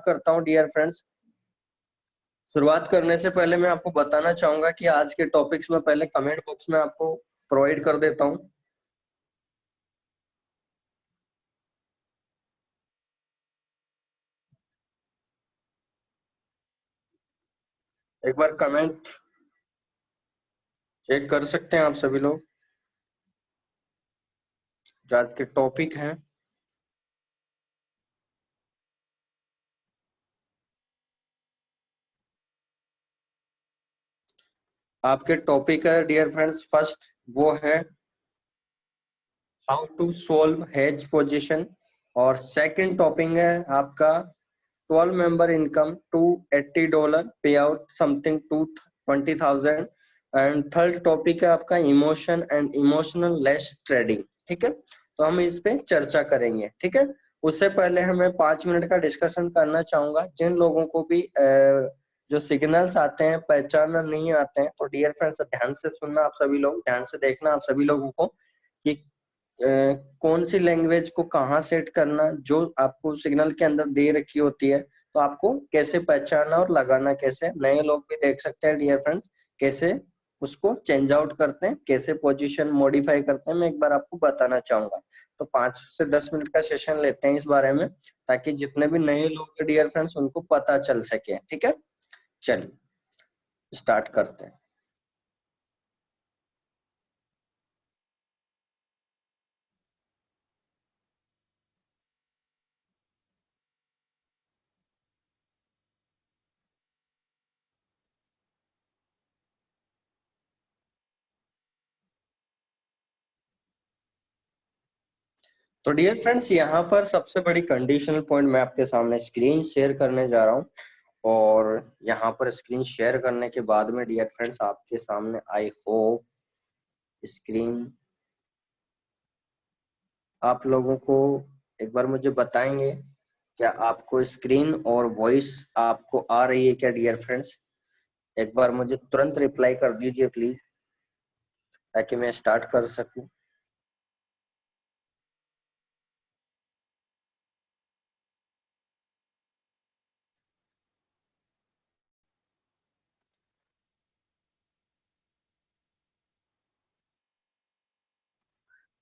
करता हूं dear friends. शुरुआत करने से पहले मैं आपको बताना चाहूंगा कि आज के टॉपिक्स में पहले कमेंट बॉक्स में आपको प्रोवाइड कर देता हूं। एक बार कमेंट चेक कर सकते हैं आप सभी लोग। जो आज के टॉपिक हैं, आपके टॉपिक है डियर फ्रेंड्स, फर्स्ट वो है how to solve hedge position, और सेकंड टॉपिक है आपका 12 member income to $80 pay out something to 20,000, and third topic है आपका emotion and emotional less trading. ठीक है, तो हम इस पे चर्चा करेंगे। ठीक है, उससे पहले हमें 5 मिनट का डिस्कशन करना चाहूंगा। जिन लोगों को भी जो सिग्नल्स आते हैं पहचानना नहीं आते हैं, तो डियर फ्रेंड्स ध्यान से सुनना, आप सभी लोग ध्यान से देखना आप सभी लोगों को कि कौन सी लैंग्वेज को कहाँ सेट करना, जो आपको सिग्नल के अंदर दे रखी होती है, तो आपको कैसे पहचानना और लगाना कैसे। नए लोग भी देख सकते हैं डियर फ्रेंड्स कैसे उसको चेंज आउट करते हैं, कैसे पोजीशन मॉडिफाई करते हैं, मैं एक बार आपको बताना चाहूंगा। तो 5 से 10 मिनट का सेशन लेते हैं इस बारे में, ताकि जितने भी नए लोग हैं डियर फ्रेंड्स उनको पता चल सके। ठीक है, चलिए स्टार्ट करते हैं। तो डियर फ्रेंड्स यहाँ पर सबसे बड़ी कंडीशनल पॉइंट मैं आपके सामने स्क्रीन शेयर करने जा रहा हूँ, और यहाँ पर स्क्रीन शेयर करने के बाद में डियर फ्रेंड्स आपके सामने आई होप स्क्रीन आप लोगों को एक बार मुझे बताएंगे क्या आपको स्क्रीन और वॉइस आपको आ रही है क्या डियर फ्रेंड्स। एक बार मुझे तुरंत रिप्लाई कर दीजिए प्लीज, ताकि मैं स्टार्ट कर सकूं।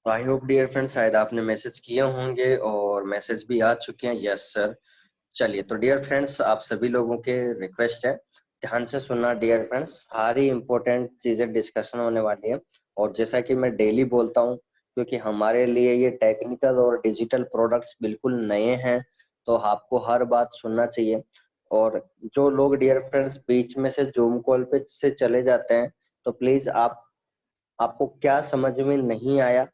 तो आई होप डियर फ्रेंड्स शायद आपने मैसेज किए होंगे और मैसेज भी आ चुके हैं। Yes sir. चलिए, तो डियर फ्रेंड्स आप सभी लोगों के रिक्वेस्ट है ध्यान से सुनना डियर फ्रेंड्स, सारी इंपॉर्टेंट चीजें डिस्कशन होने वाली है। और जैसा कि मैं डेली बोलता हूँ, क्योंकि हमारे लिए ये टेक्निकल और डिजिटल प्रोडक्ट्स बिल्कुल नए हैं, तो आपको हर बात सुनना चाहिए। और जो लोग डियर फ्रेंड्स बीच में से जूम कॉल पे से चले जाते हैं, तो प्लीज आपको क्या समझ में नहीं आया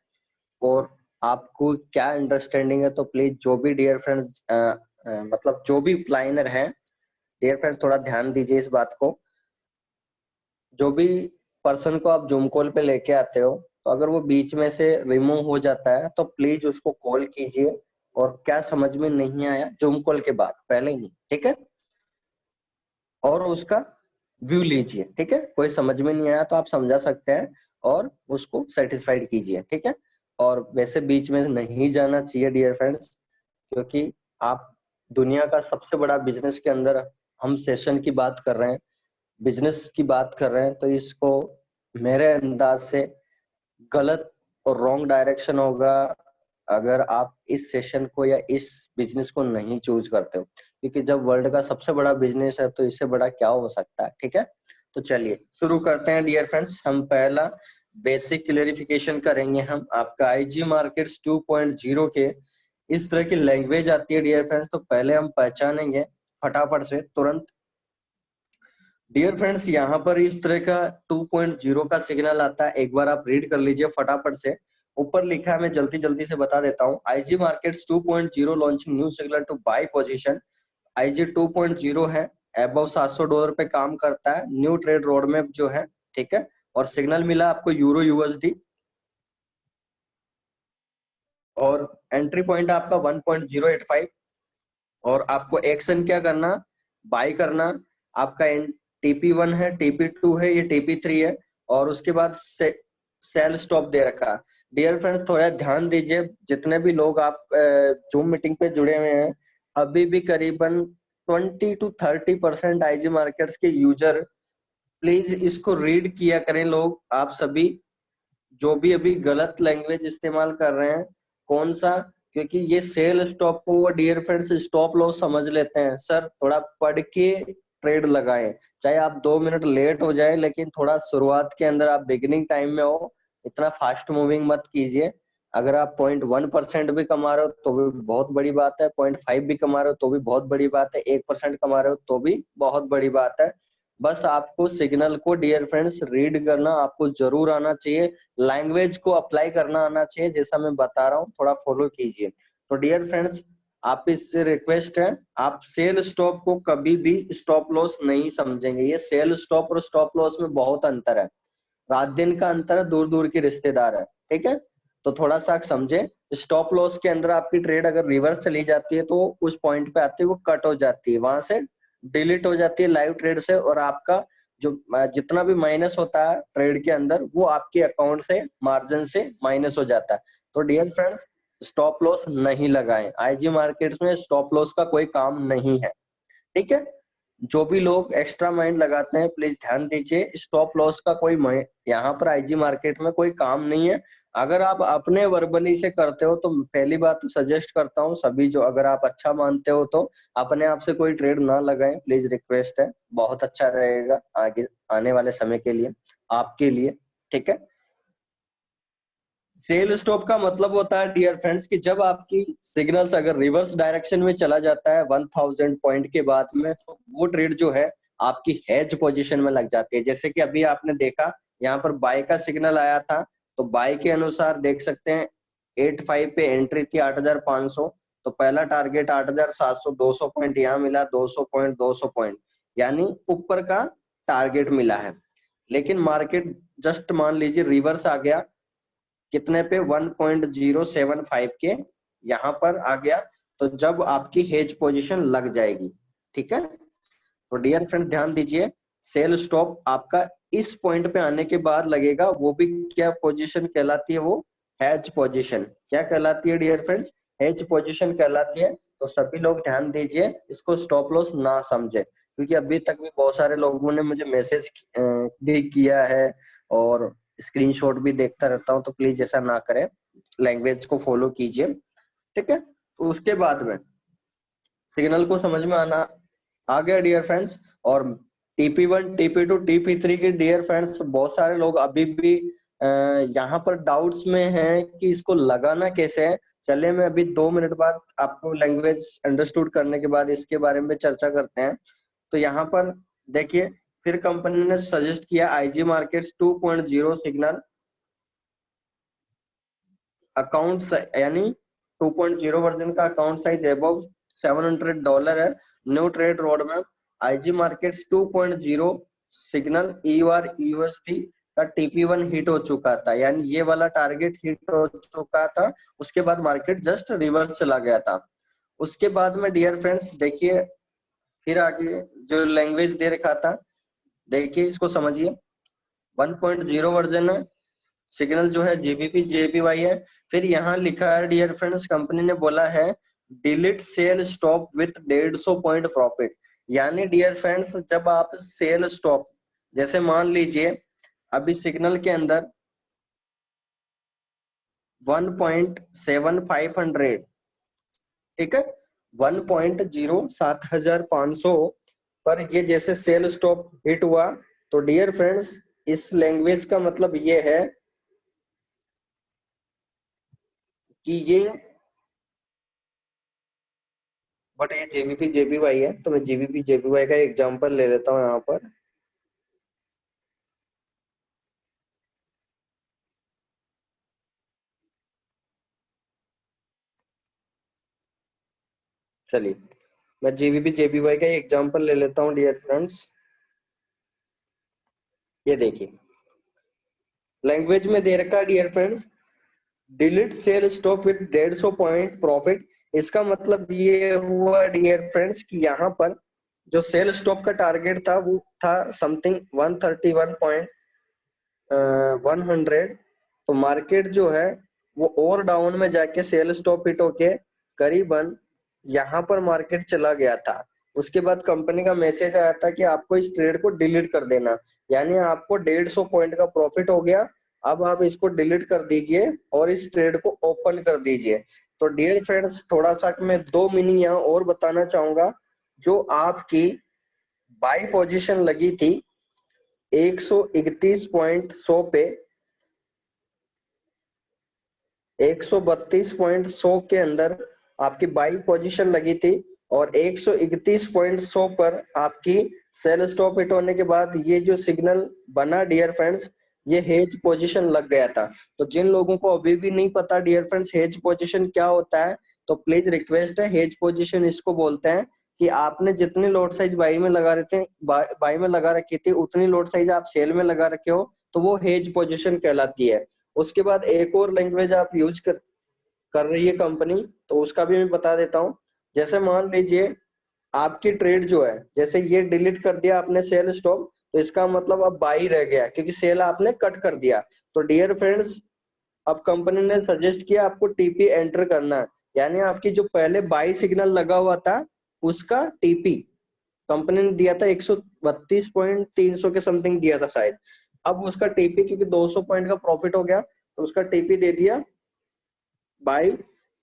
और आपको क्या अंडरस्टैंडिंग है, तो प्लीज जो भी डियर फ्रेंड्स मतलब जो भी प्लानर है डियर फ्रेंड्स थोड़ा ध्यान दीजिए इस बात को। जो भी पर्सन को आप जूम कॉल पे लेके आते हो, तो अगर वो बीच में से रिमूव हो जाता है तो प्लीज उसको कॉल कीजिए, और क्या समझ में नहीं आया जूम कॉल के बाद, पहले ही। ठीक है, और उसका व्यू लीजिए। ठीक है, कोई समझ में नहीं आया तो आप समझा सकते हैं और उसको सेटिस्फाइड कीजिए। ठीक है, और वैसे बीच में नहीं जाना चाहिए डियर फ्रेंड्स, क्योंकि आप दुनिया का सबसे बड़ा बिजनेस के अंदर हम सेशन की बात कर रहे हैं, बिजनेस की बात कर रहे हैं, तो इसको मेरे अंदाज से गलत और रॉन्ग डायरेक्शन होगा अगर आप इस सेशन को या इस बिजनेस को नहीं चूज करते हो, क्योंकि जब वर्ल्ड का सबसे बड़ा बिजनेस है तो इससे बड़ा क्या हो सकता है। ठीक है, तो चलिए शुरू करते हैं डियर फ्रेंड्स। हम पहला बेसिक क्लेरिफिकेशन करेंगे। हम आपका आईजी मार्केट्स 2.0 के इस तरह की लैंग्वेज आती है डियर फ्रेंड्स, तो पहले हम पहचानेंगे फटाफट से तुरंत। डियर फ्रेंड्स यहाँ पर इस तरह का 2.0 का सिग्नल आता है, एक बार आप रीड कर लीजिए फटाफट से। ऊपर लिखा है, मैं जल्दी जल्दी से बता देता हूँ। IG markets 2.0 launching new signal to buy position. IG 2.0 है, अबव $700 पे काम करता है, न्यू ट्रेड रोड मैप जो है। ठीक है, और सिग्नल मिला आपको यूरो यूएसडी, और एंट्री पॉइंट आपका 1.085। और आपको एक्शन क्या करना, बाय करना। आपका TP1 है, TP2 है, ये TP3 है, और उसके बाद सेल स्टॉप दे रखा। डियर फ्रेंड्स थोड़ा ध्यान दीजिए, जितने भी लोग आप जूम मीटिंग पे जुड़े हुए हैं, अभी भी करीबन 20 to 30% आईजी मार्केट्स के यूजर प्लीज इसको रीड किया करें। लोग आप सभी जो भी अभी गलत लैंग्वेज इस्तेमाल कर रहे हैं, कौन सा, क्योंकि ये सेल स्टॉप को वो डियर फ्रेंड्स स्टॉप लॉस समझ लेते हैं। सर थोड़ा पढ़ के ट्रेड लगाएं, चाहे आप 2 मिनट लेट हो जाए, लेकिन थोड़ा शुरुआत के अंदर आप बिगिनिंग टाइम में हो, इतना फास्ट मूविंग मत कीजिए। अगर आप 0.1% भी कमा रहे हो तो भी बहुत बड़ी बात है, 0.5 भी कमा रहे हो तो भी बहुत बड़ी बात है, 1% कमा रहे हो तो भी बहुत बड़ी बात है। बस आपको सिग्नल को डियर फ्रेंड्स रीड करना आपको जरूर आना चाहिए, लैंग्वेज को अप्लाई करना आना चाहिए, जैसा मैं बता रहा हूँ थोड़ा फॉलो कीजिए। तो डियर फ्रेंड्स आप इससे रिक्वेस्ट है, आप सेल स्टॉप को कभी भी स्टॉप लॉस नहीं समझेंगे। ये सेल स्टॉप और स्टॉप लॉस में बहुत अंतर है, रात दिन का अंतर है, दूर दूर की रिश्तेदार है, ठीक है। तो थोड़ा सा समझे, स्टॉप लॉस के अंदर आपकी ट्रेड अगर रिवर्स चली जाती है तो उस पॉइंट पे आती है वो कट हो जाती है, वहां से डिलीट हो जाती है लाइव ट्रेड से, और आपका जो जितना भी माइनस होता है ट्रेड के अंदर वो आपके अकाउंट से मार्जिन से माइनस हो जाता है। तो डियर फ्रेंड्स स्टॉप लॉस नहीं लगाएं, आईजी मार्केट्स में स्टॉप लॉस का कोई काम नहीं है, ठीक है। जो भी लोग एक्स्ट्रा माइंड लगाते हैं प्लीज ध्यान दीजिए, स्टॉप लॉस का कोई यहाँ पर आईजी मार्केट में कोई काम नहीं है। अगर आप अपने वर्बली से करते हो तो पहली बात तो सजेस्ट करता हूँ सभी, जो अगर आप अच्छा मानते हो तो अपने आप से कोई ट्रेड ना लगाएं, प्लीज रिक्वेस्ट है, बहुत अच्छा रहेगा आगे आने वाले समय के लिए आपके लिए, ठीक है। सेल स्टॉप का मतलब होता है डियर फ्रेंड्स कि जब आपकी सिग्नल्स अगर रिवर्स डायरेक्शन में चला जाता है 1000 पॉइंट के बाद में, तो वो ट्रेड जो है आपकी हेज पोजीशन में लग जाती है। जैसे कि अभी आपने देखा यहाँ पर बाय का सिग्नल आया था, तो बाय के अनुसार देख सकते हैं 85 पे एंट्री थी 8500, तो पहला टारगेट 8700, 200 पॉइंट यहाँ मिला, 200 पॉइंट 200 पॉइंट, यानी ऊपर का टारगेट मिला है। लेकिन मार्केट जस्ट मान लीजिए रिवर्स आ गया, कितने पे 1.075 के यहाँ पर आ गया, तो जब आपकी हेज पोजीशन लग जाएगी, ठीक है। तो डियर फ्रेंड ध्यान दीजिए, सेल स्टॉप आपका इस पॉइंट पे आने के बाद लगेगा, वो भी क्या पोजीशन कहलाती है, वो हेज पोजीशन। क्या कहलाती है डियर फ्रेंड्स, हेज पोजीशन कहलाती है। तो सभी लोग ध्यान दीजिए, इसको स्टॉप लॉस ना समझे, क्योंकि अभी तक भी बहुत सारे लोगों ने मुझे मैसेज भी किया है और स्क्रीनशॉट भी देखता रहता हूँ, तो प्लीज ऐसा ना करें, लैंग्वेज को फॉलो कीजिए, ठीक है। तो उसके बाद में सिग्नल को समझ में आना आ गया डियर फ्रेंड्स, और TP1 TP2 TP3 के डियर फ्रेंड्स बहुत सारे लोग अभी भी यहाँ पर डाउट्स में हैं कि इसको लगाना कैसे है। चलिए मैं अभी 2 मिनट बाद आपको लैंग्वेज अंडरस्टूड करने के बाद इसके बारे में चर्चा करते हैं। तो यहाँ पर देखिए, फिर कंपनी ने सजेस्ट किया आईजी मार्केट्स 2.0 सिग्नल अकाउंट, यानी 2.0 वर्जन का अकाउंट साइज अबव $700 है। न्यू ट्रेड रोड में IG markets 2.0 signal EUR USD का TP1 हिट हो चुका था, यानी ये वाला टारगेट हिट हो चुका था। उसके बाद मार्केट जस्ट रिवर्स चला गया था। उसके बाद में डियर फ्रेंड्स देखिए, फिर आगे जो लैंग्वेज दे रखा था, देखिए इसको समझिए, 1.0 वर्जन है, सिग्नल जो है GBP JPY है। फिर यहाँ लिखा है डियर फ्रेंड्स, कंपनी ने बोला है delete sell stop with 150 point profit. यानी डियर फ्रेंड्स जब आप सेल स्टॉप, जैसे मान लीजिए अभी सिग्नल के अंदर 1.7500, ठीक है, 1.07500 पर ये जैसे सेल स्टॉप हिट हुआ, तो डियर फ्रेंड्स इस लैंग्वेज का मतलब ये है कि ये, बट ये JBP JPY है, तो मैं JBP JPY का एग्जांपल ले लेता हूँ यहाँ पर। चलिए मैं JBP JPY का एग्जांपल ले लेता हूँ डियर फ्रेंड्स। ये देखिए लैंग्वेज में दे रखा है dear friends, delete sell stop with 150 point profit. इसका मतलब ये हुआ डियर फ्रेंड्स कि यहाँ पर जो सेल स्टॉप का टारगेट था वो था समथिंग 131.100, तो मार्केट जो है वो और डाउन में जाके सेल स्टॉप हिट होके करीबन यहाँ पर मार्केट चला गया था, उसके बाद कंपनी का मैसेज आया था कि आपको इस ट्रेड को डिलीट कर देना, यानी आपको 150 पॉइंट का प्रॉफिट हो गया, अब आप इसको डिलीट कर दीजिए और इस ट्रेड को ओपन कर दीजिए। तो डियर फ्रेंड्स, थोड़ा सा मैं 2 मीनिंग यहाँ और बताना चाहूंगा। जो आपकी बाई पोजीशन लगी थी 131.100 पे, 132.100 के अंदर आपकी बाई पोजीशन लगी थी और 131.100 पर आपकी सेल स्टॉप हिट होने के बाद ये जो सिग्नल बना डियर फ्रेंड्स, ये हेज पोजीशन लग गया था। तो जिन लोगों को अभी भी नहीं पता डियर फ्रेंड्स हेज पोजीशन क्या होता है, तो प्लीज रिक्वेस्ट है, हेज पोजीशन इसको बोलते हैं कि आपने जितनी लॉट साइज बाई में लगा रहे थे, बाई में लगा रखी थी, उतनी लॉट साइज आप सेल में लगा रखे हो, तो वो हेज पोजीशन कहलाती है। उसके बाद एक और लैंग्वेज आप यूज कर रही है कंपनी, तो उसका भी मैं बता देता हूँ। जैसे मान लीजिए आपकी ट्रेड जो है, जैसे ये डिलीट कर दिया आपने सेल स्टॉप, तो इसका मतलब अब बाई रह गया क्योंकि सेल आपने कट कर दिया। तो डियर फ्रेंड्स, अब कंपनी ने सजेस्ट किया आपको टीपी एंटर करना है, यानी आपकी जो पहले बाई सिग्नल लगा हुआ था उसका टीपी कंपनी ने दिया था 132.300 के समथिंग दिया था शायद। अब उसका टीपी, क्योंकि 200 पॉइंट का प्रॉफिट हो गया, तो उसका टीपी दे दिया बाई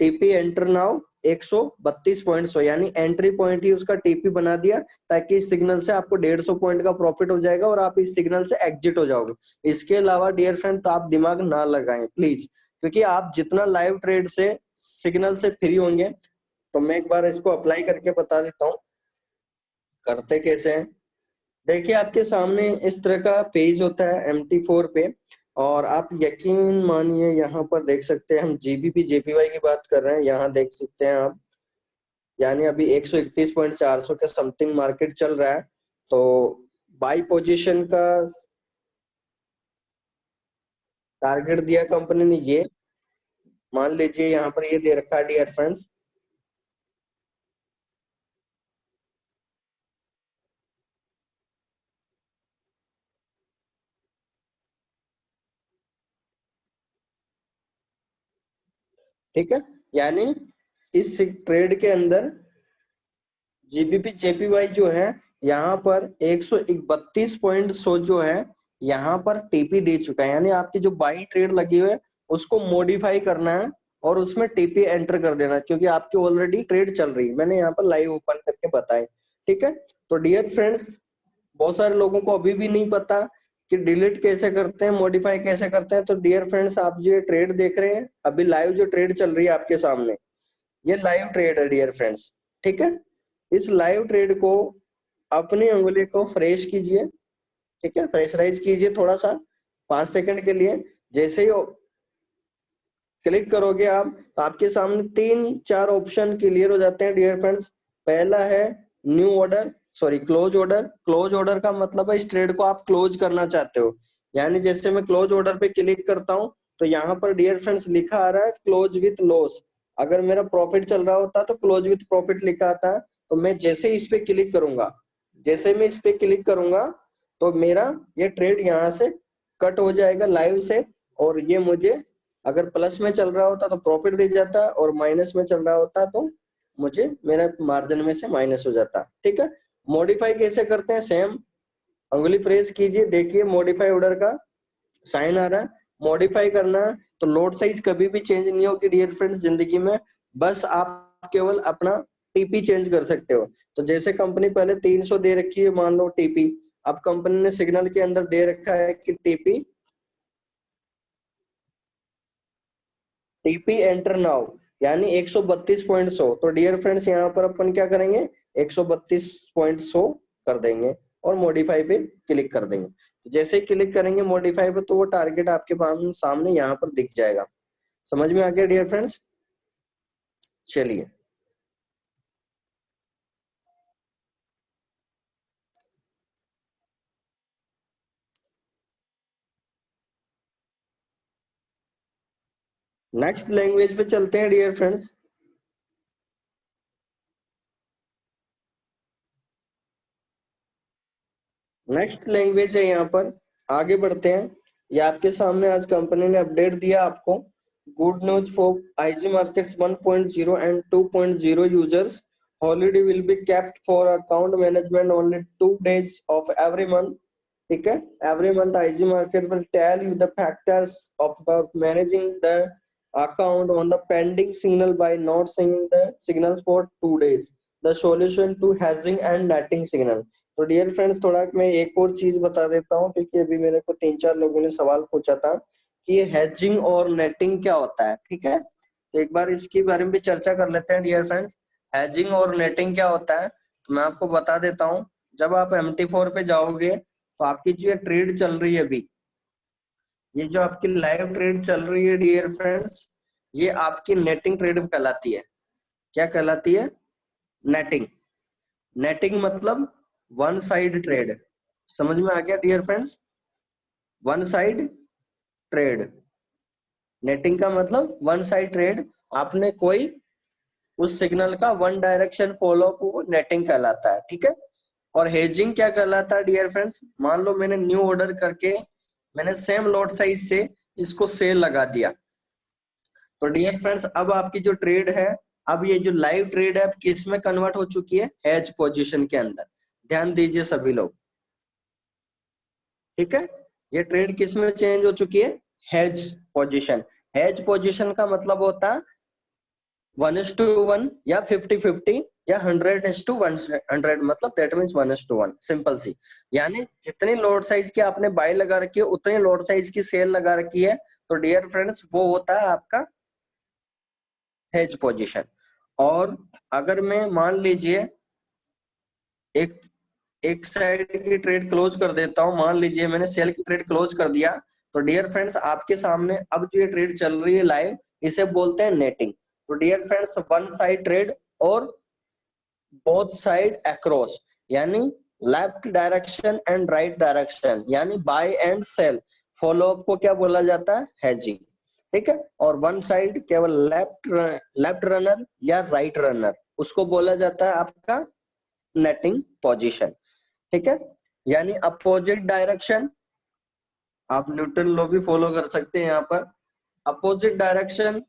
टीपी एंटर नाउ 132.100, यानी एंट्री पॉइंट ही उसका टीपी बना दिया, ताकि इस सिग्नल से आपको 150 पॉइंट का प्रॉफिट हो जाएगा और आप इस सिग्नल से एग्जिट हो जाओगे। इसके अलावा डियर फ्रेंड, तो आप दिमाग ना लगाएं प्लीज, क्योंकि आप जितना लाइव ट्रेड से सिग्नल से फ्री होंगे, तो मैं एक बार इसको अप्लाई करके बता देता हूँ करते कैसे हैं। देखिए आपके सामने इस तरह का पेज होता है MT4 पे, और आप यकीन मानिए यहाँ पर देख सकते हैं, हम जीबीपी जेपीवाई की बात कर रहे हैं, यहाँ देख सकते हैं आप, यानी अभी 131.400 के समथिंग मार्केट चल रहा है। तो बाई पोजीशन का टारगेट दिया कंपनी ने, ये मान लीजिए यहाँ पर ये दे रखा है डियर फ्रेंड्स, ठीक है। यानी इस ट्रेड के अंदर जीबीपी जेपीवाई जो है, यहाँ पर 131.100 जो है यहाँ पर टीपी दे चुका है, यानी आपकी जो बाई ट्रेड लगी हुई है उसको मॉडिफाई करना है और उसमें टीपी एंटर कर देना है, क्योंकि आपकी ऑलरेडी ट्रेड चल रही है, मैंने यहाँ पर लाइव ओपन करके बताए। ठीक है। तो डियर फ्रेंड्स, बहुत सारे लोगों को अभी भी नहीं पता कि डिलीट कैसे करते हैं, मॉडिफाई कैसे करते हैं। तो डियर फ्रेंड्स, आप जो ये ट्रेड देख रहे हैं अभी लाइव जो ट्रेड चल रही है आपके सामने, ये लाइव ट्रेड है डियर फ्रेंड्स। ठीक है। इस लाइव ट्रेड को अपनी उंगली को फ्रेश कीजिए, ठीक है, फ्रेशराइज कीजिए थोड़ा सा 5 सेकंड के लिए। जैसे ही क्लिक करोगे आप, तो आपके सामने 3-4 ऑप्शन क्लियर हो जाते हैं डियर फ्रेंड्स। पहला है new order, sorry close order. Close order का मतलब है इस ट्रेड को आप क्लोज करना चाहते हो, यानी जैसे मैं क्लोज ऑर्डर पे क्लिक करता हूं, तो यहाँ पर डियर फ्रेंड्स लिखा आ रहा है क्लोज विथ लॉस। अगर मेरा प्रॉफिट चल रहा होता तो क्लोज विथ प्रॉफिट लिखा आता है। तो मैं जैसे इस पे क्लिक करूंगा, जैसे मैं इस पे क्लिक करूंगा, तो मेरा ये ट्रेड यहाँ से कट हो जाएगा लाइव से, और ये मुझे अगर प्लस में चल रहा होता तो प्रॉफिट दे जाता, और माइनस में चल रहा होता तो मुझे मेरा मार्जिन में से माइनस हो जाता। ठीक है। मॉडिफाई कैसे करते हैं, सेम उंगली फ्रेश कीजिए, देखिए मॉडिफाई ऑर्डर का साइन आ रहा है। मॉडिफाई करना है तो लोड साइज कभी भी चेंज नहीं होगी डियर फ्रेंड्स जिंदगी में, बस आप केवल अपना टीपी चेंज कर सकते हो। तो जैसे कंपनी पहले 300 दे रखी है मान लो टीपी, अब कंपनी ने सिग्नल के अंदर दे रखा है कि टीपी टीपी एंटर नाउ, यानी 132.100। तो डियर फ्रेंड्स, यहाँ पर अपन क्या करेंगे, 132.100 कर देंगे और मॉडिफाई पे क्लिक कर देंगे। जैसे ही क्लिक करेंगे मॉडिफाई पे, तो वो टारगेट आपके पास सामने यहाँ पर दिख जाएगा। समझ में आ गया डियर फ्रेंड्स? चलिए नेक्स्ट लैंग्वेज पे चलते हैं डियर फ्रेंड्स। नेक्स्ट लैंग्वेज है यहाँ पर, आगे बढ़ते हैं। ये आपके सामने आज कंपनी ने अपडेट दिया आपको, good news for IG markets 1.0 and 2.0 users. Holiday will be kept for account management only 2 days of every month, ठीक है। Every month IG market will tell you the factors of managing the account on the pending signal by not sending the signals for 2 days. The solution to hedging and netting signal. तो dear friends थोड़ा मैं एक और चीज बता देता हूँ, क्योंकि अभी मेरे को 3-4 लोगों ने सवाल पूछा था कि ये हैजिंग और नेटिंग क्या होता है, ठीक है। तो एक बार इसके बारे में भी चर्चा कर लेते हैं डियर फ्रेंड्स। हैजिंग और नेटिंग क्या होता है तो मैं आपको बता देता हूँ। जब आप MT4 पे जाओगे तो आपकी जो ट्रेड चल रही है अभी, ये जो आपकी लाइव ट्रेड चल रही है डियर फ्रेंड्स, ये आपकी नेटिंग ट्रेड कहलाती है। क्या कहलाती है? नेटिंग। नेटिंग मतलब वन साइड ट्रेड। समझ में आ गया dear friends? One side trade. Netting का मतलब वन साइड ट्रेड। आपने कोई उस सिग्नल का वन डायरेक्शन फॉलो को नेटिंग कहलाता है, ठीक है। और हेजिंग क्या कहलाता है डियर फ्रेंड्स? मान लो मैंने न्यू ऑर्डर करके मैंने सेम लॉट साइज से इसको सेल लगा दिया, तो डियर फ्रेंड्स अब आपकी जो ट्रेड है, अब ये जो लाइव ट्रेड है किस में कन्वर्ट हो चुकी है? हेज पोजीशन के अंदर। ध्यान दीजिए सभी लोग, ठीक है। ये ट्रेड किस में चेंज हो चुकी है? Hedge position. हेज पोजीशन का मतलब होता है 1:1 या 50-50 या 100:100, मतलब दैट मीन्स 1:1, सिंपल सी। यानी जितनी लॉट साइज की आपने बाय लगा रखी है उतनी लॉट साइज की सेल लगा रखी है, तो डियर फ्रेंड्स वो होता है आपका हेज पोजीशन। और अगर मैं मान लीजिए एक एक साइड की ट्रेड क्लोज कर देता हूं, मान लीजिए मैंने सेल की ट्रेड क्लोज कर दिया, तो डियर फ्रेंड्स आपके सामने अब जो ये ट्रेड चल रही है लाइव, इसे बोलते हैं नेटिंग। तो dear friends one side trade और बोथ साइड अक्रॉस, यानी left direction and right direction, यानी buy and sell follow up को क्या बोला जाता है? हेजिंग, ठीक है। और वन साइड केवल लेफ्ट रनर या राइट रनर, उसको बोला जाता है आपका नेटिंग पोजीशन, ठीक है। यानी अपोजिट डायरेक्शन, आप न्यूटन लॉ भी फॉलो कर सकते हैं यहाँ पर। Opposite direction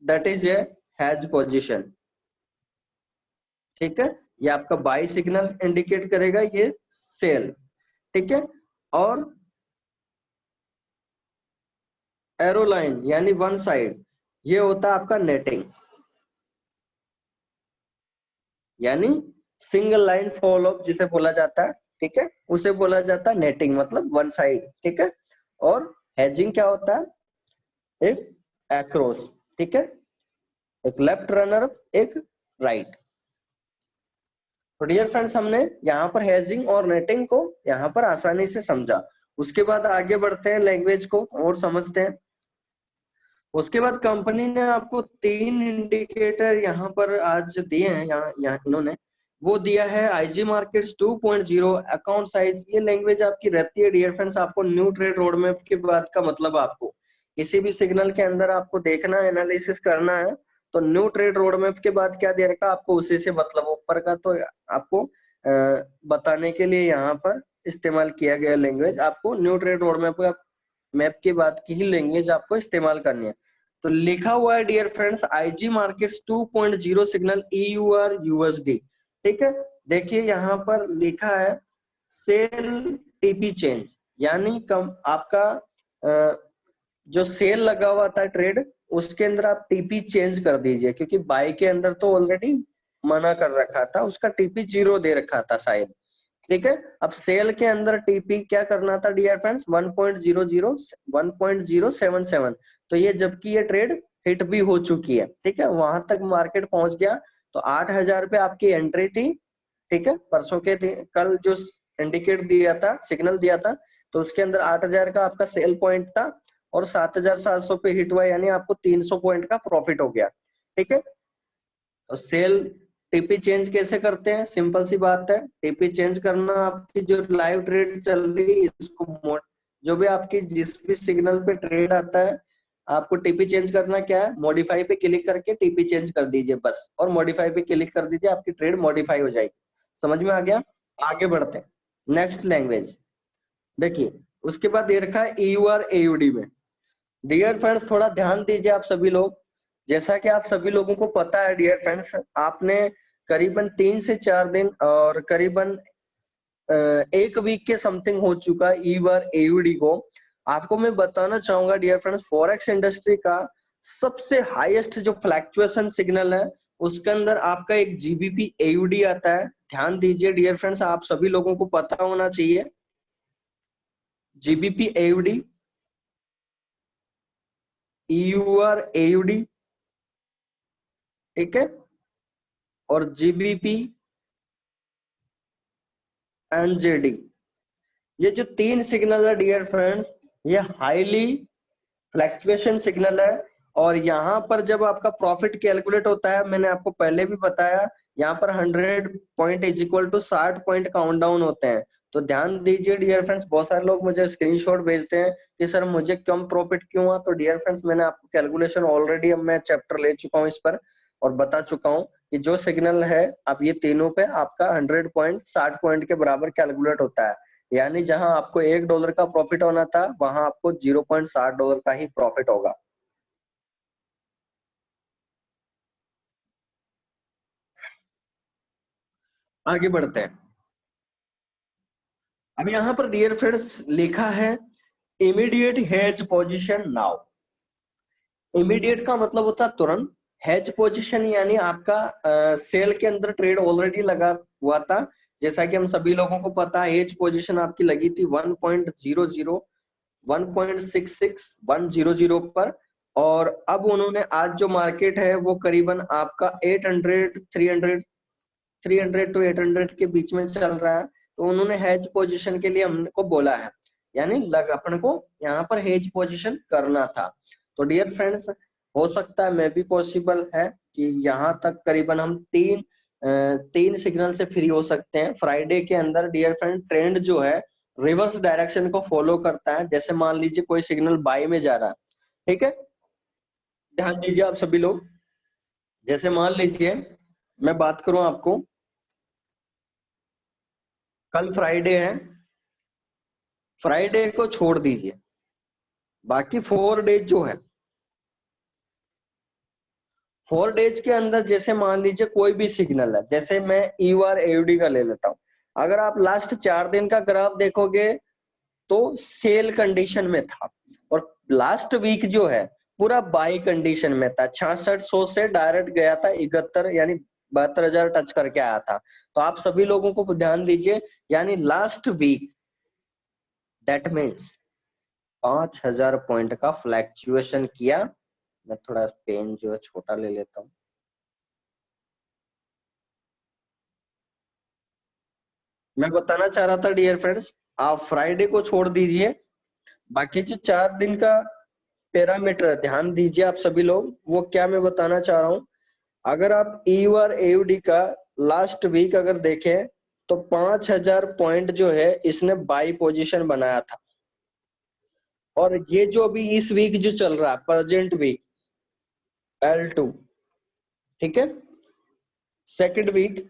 that is A has position, ठीक है। ये आपका बाई सिग्नल इंडिकेट करेगा, ये सेल, ठीक है। और एरो लाइन यानी वन साइड, ये होता है आपका नेटिंग, यानी सिंगल लाइन फॉलो अप जिसे बोला जाता है, ठीक है, उसे बोला जाता है नेटिंग, मतलब वन साइड, ठीक है। और हेजिंग क्या होता है? एक एक्रॉस, ठीक है, एक लेफ्ट रनर एक राइट। तो डियर फ्रेंड्स हमने यहाँ पर हेजिंग और नेटिंग को यहाँ पर आसानी से समझा। उसके बाद आगे बढ़ते हैं, लैंग्वेज को और समझते हैं। उसके बाद कंपनी ने आपको 3 इंडिकेटर यहाँ पर आज दिए हैं, यहाँ इन्होंने वो दिया है आईजी मार्केट्स 2.0 अकाउंट साइज। ये लैंग्वेज आपकी रहती है डियर फ्रेंड्स, आपको न्यू ट्रेड रोडमैप के बाद का मतलब आपको किसी भी सिग्नल के अंदर आपको देखना है, एनालिसिस करना है, तो न्यू ट्रेड रोडमैप के बाद क्या दे रखा आपको उसी से मतलब। ऊपर का तो आपको बताने के लिए यहाँ पर इस्तेमाल किया गया लैंग्वेज, आपको न्यू ट्रेड रोडमैप का मैप के बाद की ही लैंग्वेज आपको इस्तेमाल करनी है। तो लिखा हुआ है dear friends IG markets 2.0 signal EUR USD, ठीक है। देखिए यहाँ पर लिखा है सेल टीपी चेंज, यानी कम आपका जो सेल लगा हुआ था ट्रेड उसके अंदर आप टीपी चेंज कर दीजिए, क्योंकि बाय के अंदर तो ऑलरेडी मना कर रखा था, उसका टीपी 0 दे रखा था शायद, ठीक है। अब सेल के अंदर टीपी क्या करना था डियर फ्रेंड्स? 1.00 तो ये जबकि ये ट्रेड हिट भी हो चुकी है, ठीक है, वहां तक मार्केट पहुंच गया। तो 8,000 पे आपकी एंट्री थी, ठीक है, परसों के कल जो इंडिकेट दिया था, सिग्नल दिया था, तो उसके अंदर 8,000 का आपका सेल पॉइंट था और 7,700 पे हिट हुआ, यानी आपको 300 पॉइंट का प्रॉफिट हो गया, ठीक है। तो सेल टीपी चेंज कैसे करते हैं? सिंपल सी बात है, टीपी चेंज करना आपकी जो लाइव ट्रेड चल रही है इसको, जो भी आपकी जिस भी सिग्नल पे ट्रेड आता है आपको टीपी चेंज करना क्या है? मॉडिफाई पे क्लिक करके टीपी चेंज कर दीजिए बस, और मॉडिफाई पे क्लिक कर दीजिए, आपकी ट्रेड मॉडिफाई हो जाएगी। समझ में आ गया? आगे बढ़ते हैं नेक्स्ट लैंग्वेज। देखिए उसके बाद दे रखा है EUR AUD में। डियर फ्रेंड्स थोड़ा ध्यान दीजिए आप सभी लोग, जैसा कि आप सभी लोगों को पता है डियर फ्रेंड्स, आपने करीबन 3 से 4 दिन और करीबन 1 वीक के समथिंग हो चुका ईवर एयूडी को। आपको मैं बताना चाहूंगा डियर फ्रेंड्स, फॉरेक्स इंडस्ट्री का सबसे हाईएस्ट जो फ्लैक्चुएशन सिग्नल है उसके अंदर आपका एक जीबीपी एयूडी आता है। ध्यान दीजिए डियर फ्रेंड्स, आप सभी लोगों को पता होना चाहिए जीबीपी एयूडी, ईयूआर एयूडी, ठीक है, और जीबीपी एनजेडी। ये जो 3 सिग्नल है डियर फ्रेंड्स, ये हाईली फ्लैक्चुएशन सिग्नल है। और यहाँ पर जब आपका प्रॉफिट कैलकुलेट होता है, मैंने आपको पहले भी बताया, यहाँ पर 100 point is equal to 60 point count down होते हैं। तो ध्यान दीजिए डियर फ्रेंड्स, बहुत सारे लोग मुझे स्क्रीनशॉट भेजते हैं कि सर मुझे कम प्रॉफिट क्यों हुआ। तो डियर फ्रेंड्स, मैंने आपको कैलकुलेशन ऑलरेडी, अब मैं चैप्टर ले चुका हूँ इस पर और बता चुका हूँ कि जो सिग्नल है अब ये तीनों पे आपका 100 पॉइंट 60 पॉइंट के बराबर कैलकुलेट होता है। यानी जहां आपको $1 का प्रॉफिट होना था वहां आपको $0.60 का ही प्रॉफिट होगा। आगे बढ़ते हैं। अब यहाँ पर डियर फ्रेंड्स लिखा है immediate hedge position now. Immediate का मतलब होता है तुरंत, हेज पोजीशन यानी आपका सेल के अंदर ट्रेड ऑलरेडी लगा हुआ था। जैसा कि हम सभी लोगों को पता है, हेज पोजीशन आपकी लगी थी 1.00 1.66100 पर। और अब उन्होंने आज जो मार्केट है वो करीबन आपका 300 टू 800 के बीच में चल रहा है। तो उन्होंने हेज पोजीशन के लिए हमको बोला है, यानी अपन को यहाँ पर हेज पोजीशन करना था। तो डियर फ्रेंड्स, हो सकता है मे भी पॉसिबल है कि यहाँ तक करीबन हम तीन सिग्नल से फ्री हो सकते हैं। फ्राइडे के अंदर डियर फ्रेंड ट्रेंड जो है रिवर्स डायरेक्शन को फॉलो करता है। जैसे मान लीजिए कोई सिग्नल बाय में जा रहा है, ठीक है, ध्यान दीजिए आप सभी लोग। जैसे मान लीजिए मैं बात करूं आपको, कल फ्राइडे है, फ्राइडे को छोड़ दीजिए, बाकी 4 डेज जो है, 4 डेज के अंदर जैसे मान लीजिए कोई भी सिग्नल है, जैसे मैं ईआर एयूडी का ले लेता हूं। अगर आप लास्ट 4 दिन का ग्राफ देखोगे तो सेल कंडीशन में था और लास्ट वीक जो है पूरा बाई कंडीशन में था। 6600 से डायरेक्ट गया था 71, यानी 72,000 टच करके आया था। तो आप सभी लोगों को ध्यान दीजिए, यानी last week that means 5,000 point का फ्लैक्चुएशन किया। मैं थोड़ा पेन जो है छोटा ले लेता हूँ। मैं बताना चाह रहा था डियर फ्रेंड्स, आप फ्राइडे को छोड़ दीजिए, बाकी जो 4 दिन का पैरामीटर, ध्यान दीजिए आप सभी लोग, वो क्या मैं बताना चाह रहा हूँ। अगर आप ईयूआर एयूडी का लास्ट वीक अगर देखें तो 5,000 पॉइंट जो है इसने बाई पोजीशन बनाया था। और ये जो अभी इस वीक जो चल रहा है प्रेजेंट वीक L2, ठीक है, सेकंड वीक,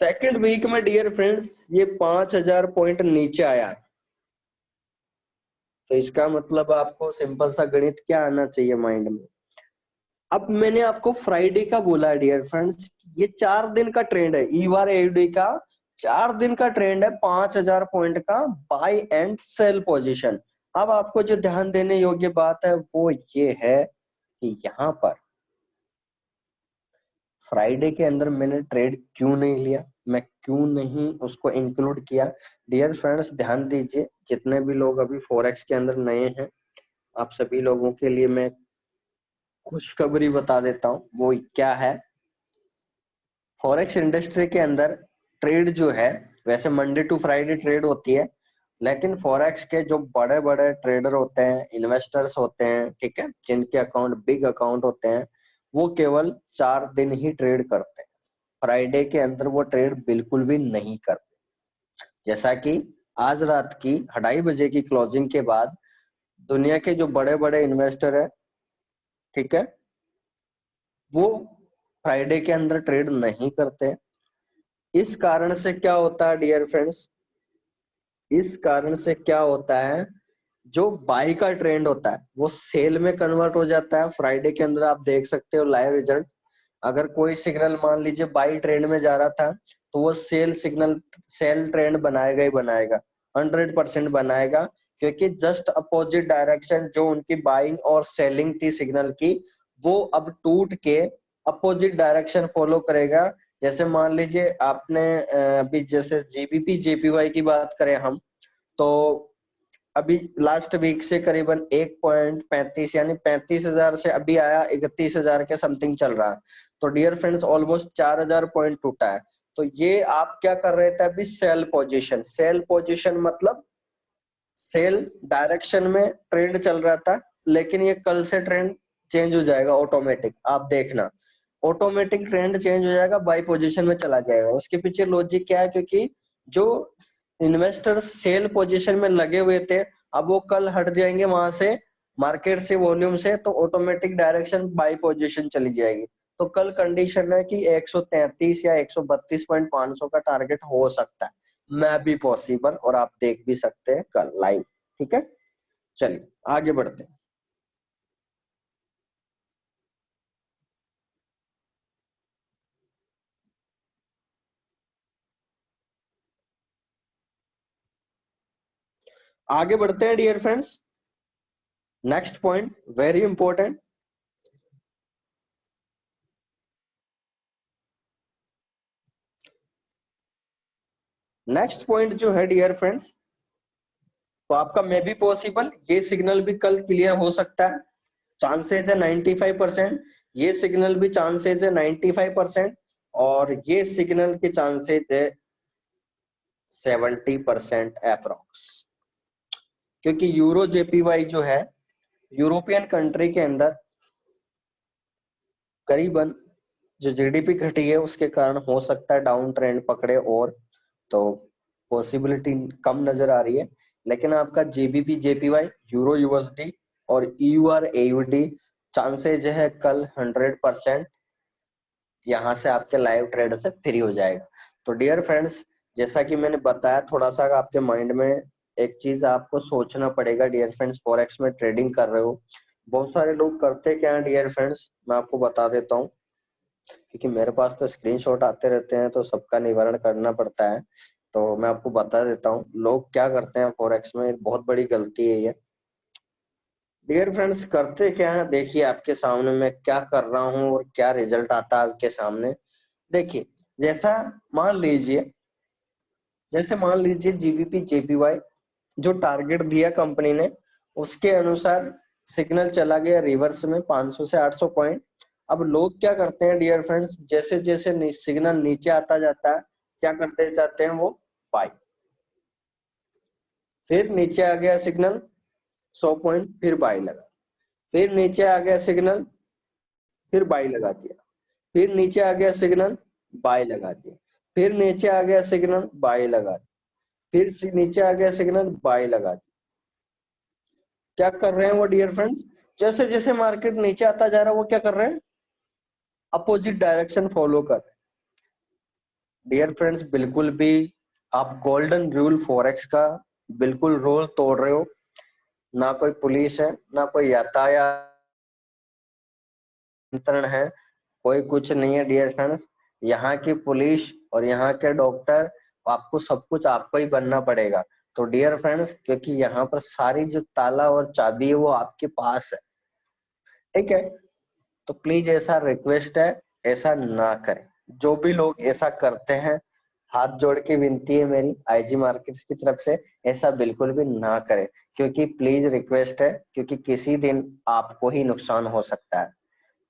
सेकंड वीक में डियर फ्रेंड्स ये 5,000 पॉइंट नीचे आया है। तो इसका मतलब आपको सिंपल सा गणित क्या आना चाहिए माइंड में। अब मैंने आपको फ्राइडे का बोला है डियर फ्रेंड्स, ये 4 दिन का ट्रेंड है, ईवार एडी का 4 दिन का ट्रेंड है, 5,000 पॉइंट का बाय एंड सेल पोजीशन। अब आपको जो ध्यान देने योग्य बात है वो ये है कि यहाँ पर फ्राइडे के अंदर मैंने ट्रेड क्यों नहीं लिया, मैं क्यों नहीं उसको इंक्लूड किया। डियर फ्रेंड्स ध्यान दीजिए, जितने भी लोग अभी फॉरेक्स के अंदर नए हैं, आप सभी लोगों के लिए मैं खुशखबरी बता देता हूँ। वो क्या है, फॉरेक्स इंडस्ट्री के अंदर ट्रेड जो है, वैसे मंडे टू फ्राइडे ट्रेड होती है, लेकिन फॉरेक्स के जो बड़े बड़े ट्रेडर होते हैं, इन्वेस्टर्स होते हैं, ठीक है, जिनके अकाउंट बिग अकाउंट होते हैं, वो केवल 4 दिन ही ट्रेड करते हैं। फ्राइडे के अंदर वो ट्रेड बिल्कुल भी नहीं करते। जैसा कि आज रात की 2:30 बजे की क्लोजिंग के बाद दुनिया के जो बड़े बड़े इन्वेस्टर है, ठीक है, वो फ्राइडे के अंदर ट्रेड नहीं करते। इस कारण से क्या होता है डियर फ्रेंड्स, इस कारण से क्या होता है, जो बाई का ट्रेंड होता है वो सेल में कन्वर्ट हो जाता है। फ्राइडे के अंदर आप देख सकते हो लाइव रिजल्ट, अगर कोई सिग्नल मान लीजिए बाई ट्रेंड में जा रहा था तो वो सेल ट्रेंड बनाएगा ही बनाएगा, 100% बनाएगा, क्योंकि जस्ट अपोजिट डायरेक्शन जो उनकी बाइंग और सेलिंग थी सिग्नल की, वो अब टूट के अपोजिट डायरेक्शन फॉलो करेगा। जैसे मान लीजिए आपने अभी जैसे जीबीपी जेपीवाई की बात करें हम, तो अभी लास्ट वीक से करीबन 1.35 यानी 35,000 से अभी आया 31,000 के समथिंग चल रहा है। तो डियर फ्रेंड्स ऑलमोस्ट 4,000 पॉइंट टूटा है। तो ये आप क्या कर रहे थे अभी, सेल पोजीशन मतलब सेल डायरेक्शन में ट्रेंड चल रहा था, लेकिन ये कल से ट्रेंड चेंज हो जाएगा ऑटोमेटिक, आप देखना ऑटोमेटिक ट्रेंड चेंज हो जाएगा, बाई पोजीशन में चला जाएगा। उसके पीछे लॉजिक क्या है, क्योंकि जो इन्वेस्टर्स सेल पोजीशन में लगे हुए थे अब वो कल हट जाएंगे वहां से, मार्केट से, वॉल्यूम से, तो ऑटोमेटिक डायरेक्शन बाई पोजीशन चली जाएगी। तो कल कंडीशन है कि 133 या 132.500 का टारगेट हो सकता है, मैं भी पॉसिबल, और आप देख भी सकते हैं कल लाइव। ठीक है, चलिए आगे बढ़ते हैं। आगे बढ़ते हैं dear friends. Next point very important. Next point जो है डियर फ्रेंड्स, तो आपका मे बी पॉसिबल, ये सिग्नल भी कल क्लियर हो सकता है, चांसेस है 95%। ये सिग्नल भी चांसेस है 95%, और ये सिग्नल के चांसेस है 70% अप्रोक्स। क्योंकि यूरो जेपीवाई जो है यूरोपियन कंट्री के अंदर करीबन जो जीडीपी घटी है उसके कारण हो सकता है डाउन ट्रेंड पकड़े, और तो पॉसिबिलिटी कम नजर आ रही है। लेकिन आपका जीबीपी जेपीवाई, यूरो यूएसडी और ईयूआर एयूडी चांसेज है कल 100% यहाँ से आपके लाइव ट्रेड से फ्री हो जाएगा। तो डियर फ्रेंड्स, जैसा कि मैंने बताया, थोड़ा सा आपके माइंड में एक चीज आपको सोचना पड़ेगा डियर फ्रेंड्स, फॉरेक्स में ट्रेडिंग कर रहे हो, बहुत सारे लोग करते क्या है डियर फ्रेंड्स, मैं आपको बता देता हूँ, क्योंकि मेरे पास तो स्क्रीनशॉट आते रहते हैं तो सबका निवारण करना पड़ता है। तो मैं आपको बता देता हूँ लोग क्या करते हैं फॉरेक्स में, बहुत बड़ी गलती है ये। डियर फ्रेंड्स करते क्या है, देखिए आपके सामने मैं क्या कर रहा हूँ और क्या रिजल्ट आता है आपके सामने। देखिए, जैसा मान लीजिए जैसे मान लीजिए जीबीपी जेपीवाई जो टारगेट दिया कंपनी ने उसके अनुसार सिग्नल चला गया रिवर्स में 500 से 800 पॉइंट। अब लोग क्या करते हैं डियर फ्रेंड्स, जैसे जैसे सिग्नल नीचे आता जाता है क्या करते जाते हैं वो, बाई। फिर नीचे आ गया सिग्नल 100 पॉइंट, फिर बाई लगा। फिर नीचे आ गया सिग्नल, फिर बाई लगा दिया। फिर नीचे आ गया सिग्नल, बाई लगा दिया। फिर नीचे आ गया सिग्नल, बाई लगा दिया। फिर नीचे आ गया सिग्नल, बाई लगा दिया। क्या कर रहे हैं वो डियर फ्रेंड्स, जैसे जैसे मार्केट नीचे आता जा रहा है वो क्या कर रहे हैं, अपोजिट डायरेक्शन फॉलो कर रहे हैं। डियर फ्रेंड्स बिल्कुल भी आप गोल्डन रूल फॉरेक्स का बिल्कुल रूल तोड़ रहे हो। ना कोई पुलिस है, ना कोई यातायात नियंत्रण है, कोई कुछ नहीं है डियर फ्रेंड्स। यहाँ की पुलिस और यहाँ के डॉक्टर, आपको सब कुछ आपको ही बनना पड़ेगा। तो डियर फ्रेंड्स क्योंकि यहाँ पर सारी जो ताला और चाबी है वो आपके पास है, ठीक है, तो प्लीज ऐसा रिक्वेस्ट है, ऐसा ना करें। जो भी लोग ऐसा करते हैं, हाथ जोड़ के विनती है मेरी आईजी मार्केट्स की तरफ से, ऐसा बिल्कुल भी ना करें। क्योंकि प्लीज रिक्वेस्ट है, क्योंकि किसी दिन आपको ही नुकसान हो सकता है।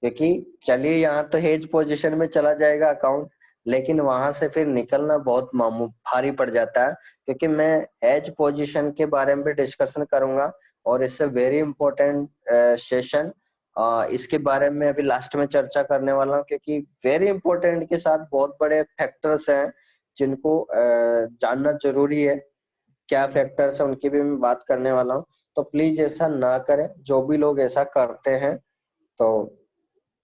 क्योंकि चलिए यहाँ तो हेज पोजीशन में चला जाएगा अकाउंट, लेकिन वहां से फिर निकलना बहुत मामू भारी पड़ जाता है। क्योंकि मैं हेज पोजीशन के बारे में भी डिस्कशन करूंगा, और इससे वेरी इंपॉर्टेंट सेशन, इसके बारे में अभी लास्ट में चर्चा करने वाला हूँ। क्योंकि वेरी इंपॉर्टेंट के साथ बहुत बड़े फैक्टर्स हैं जिनको जानना जरूरी है। क्या फैक्टर्स है उनकी भी मैं बात करने वाला हूँ। तो प्लीज ऐसा ना करें, जो भी लोग ऐसा करते हैं तो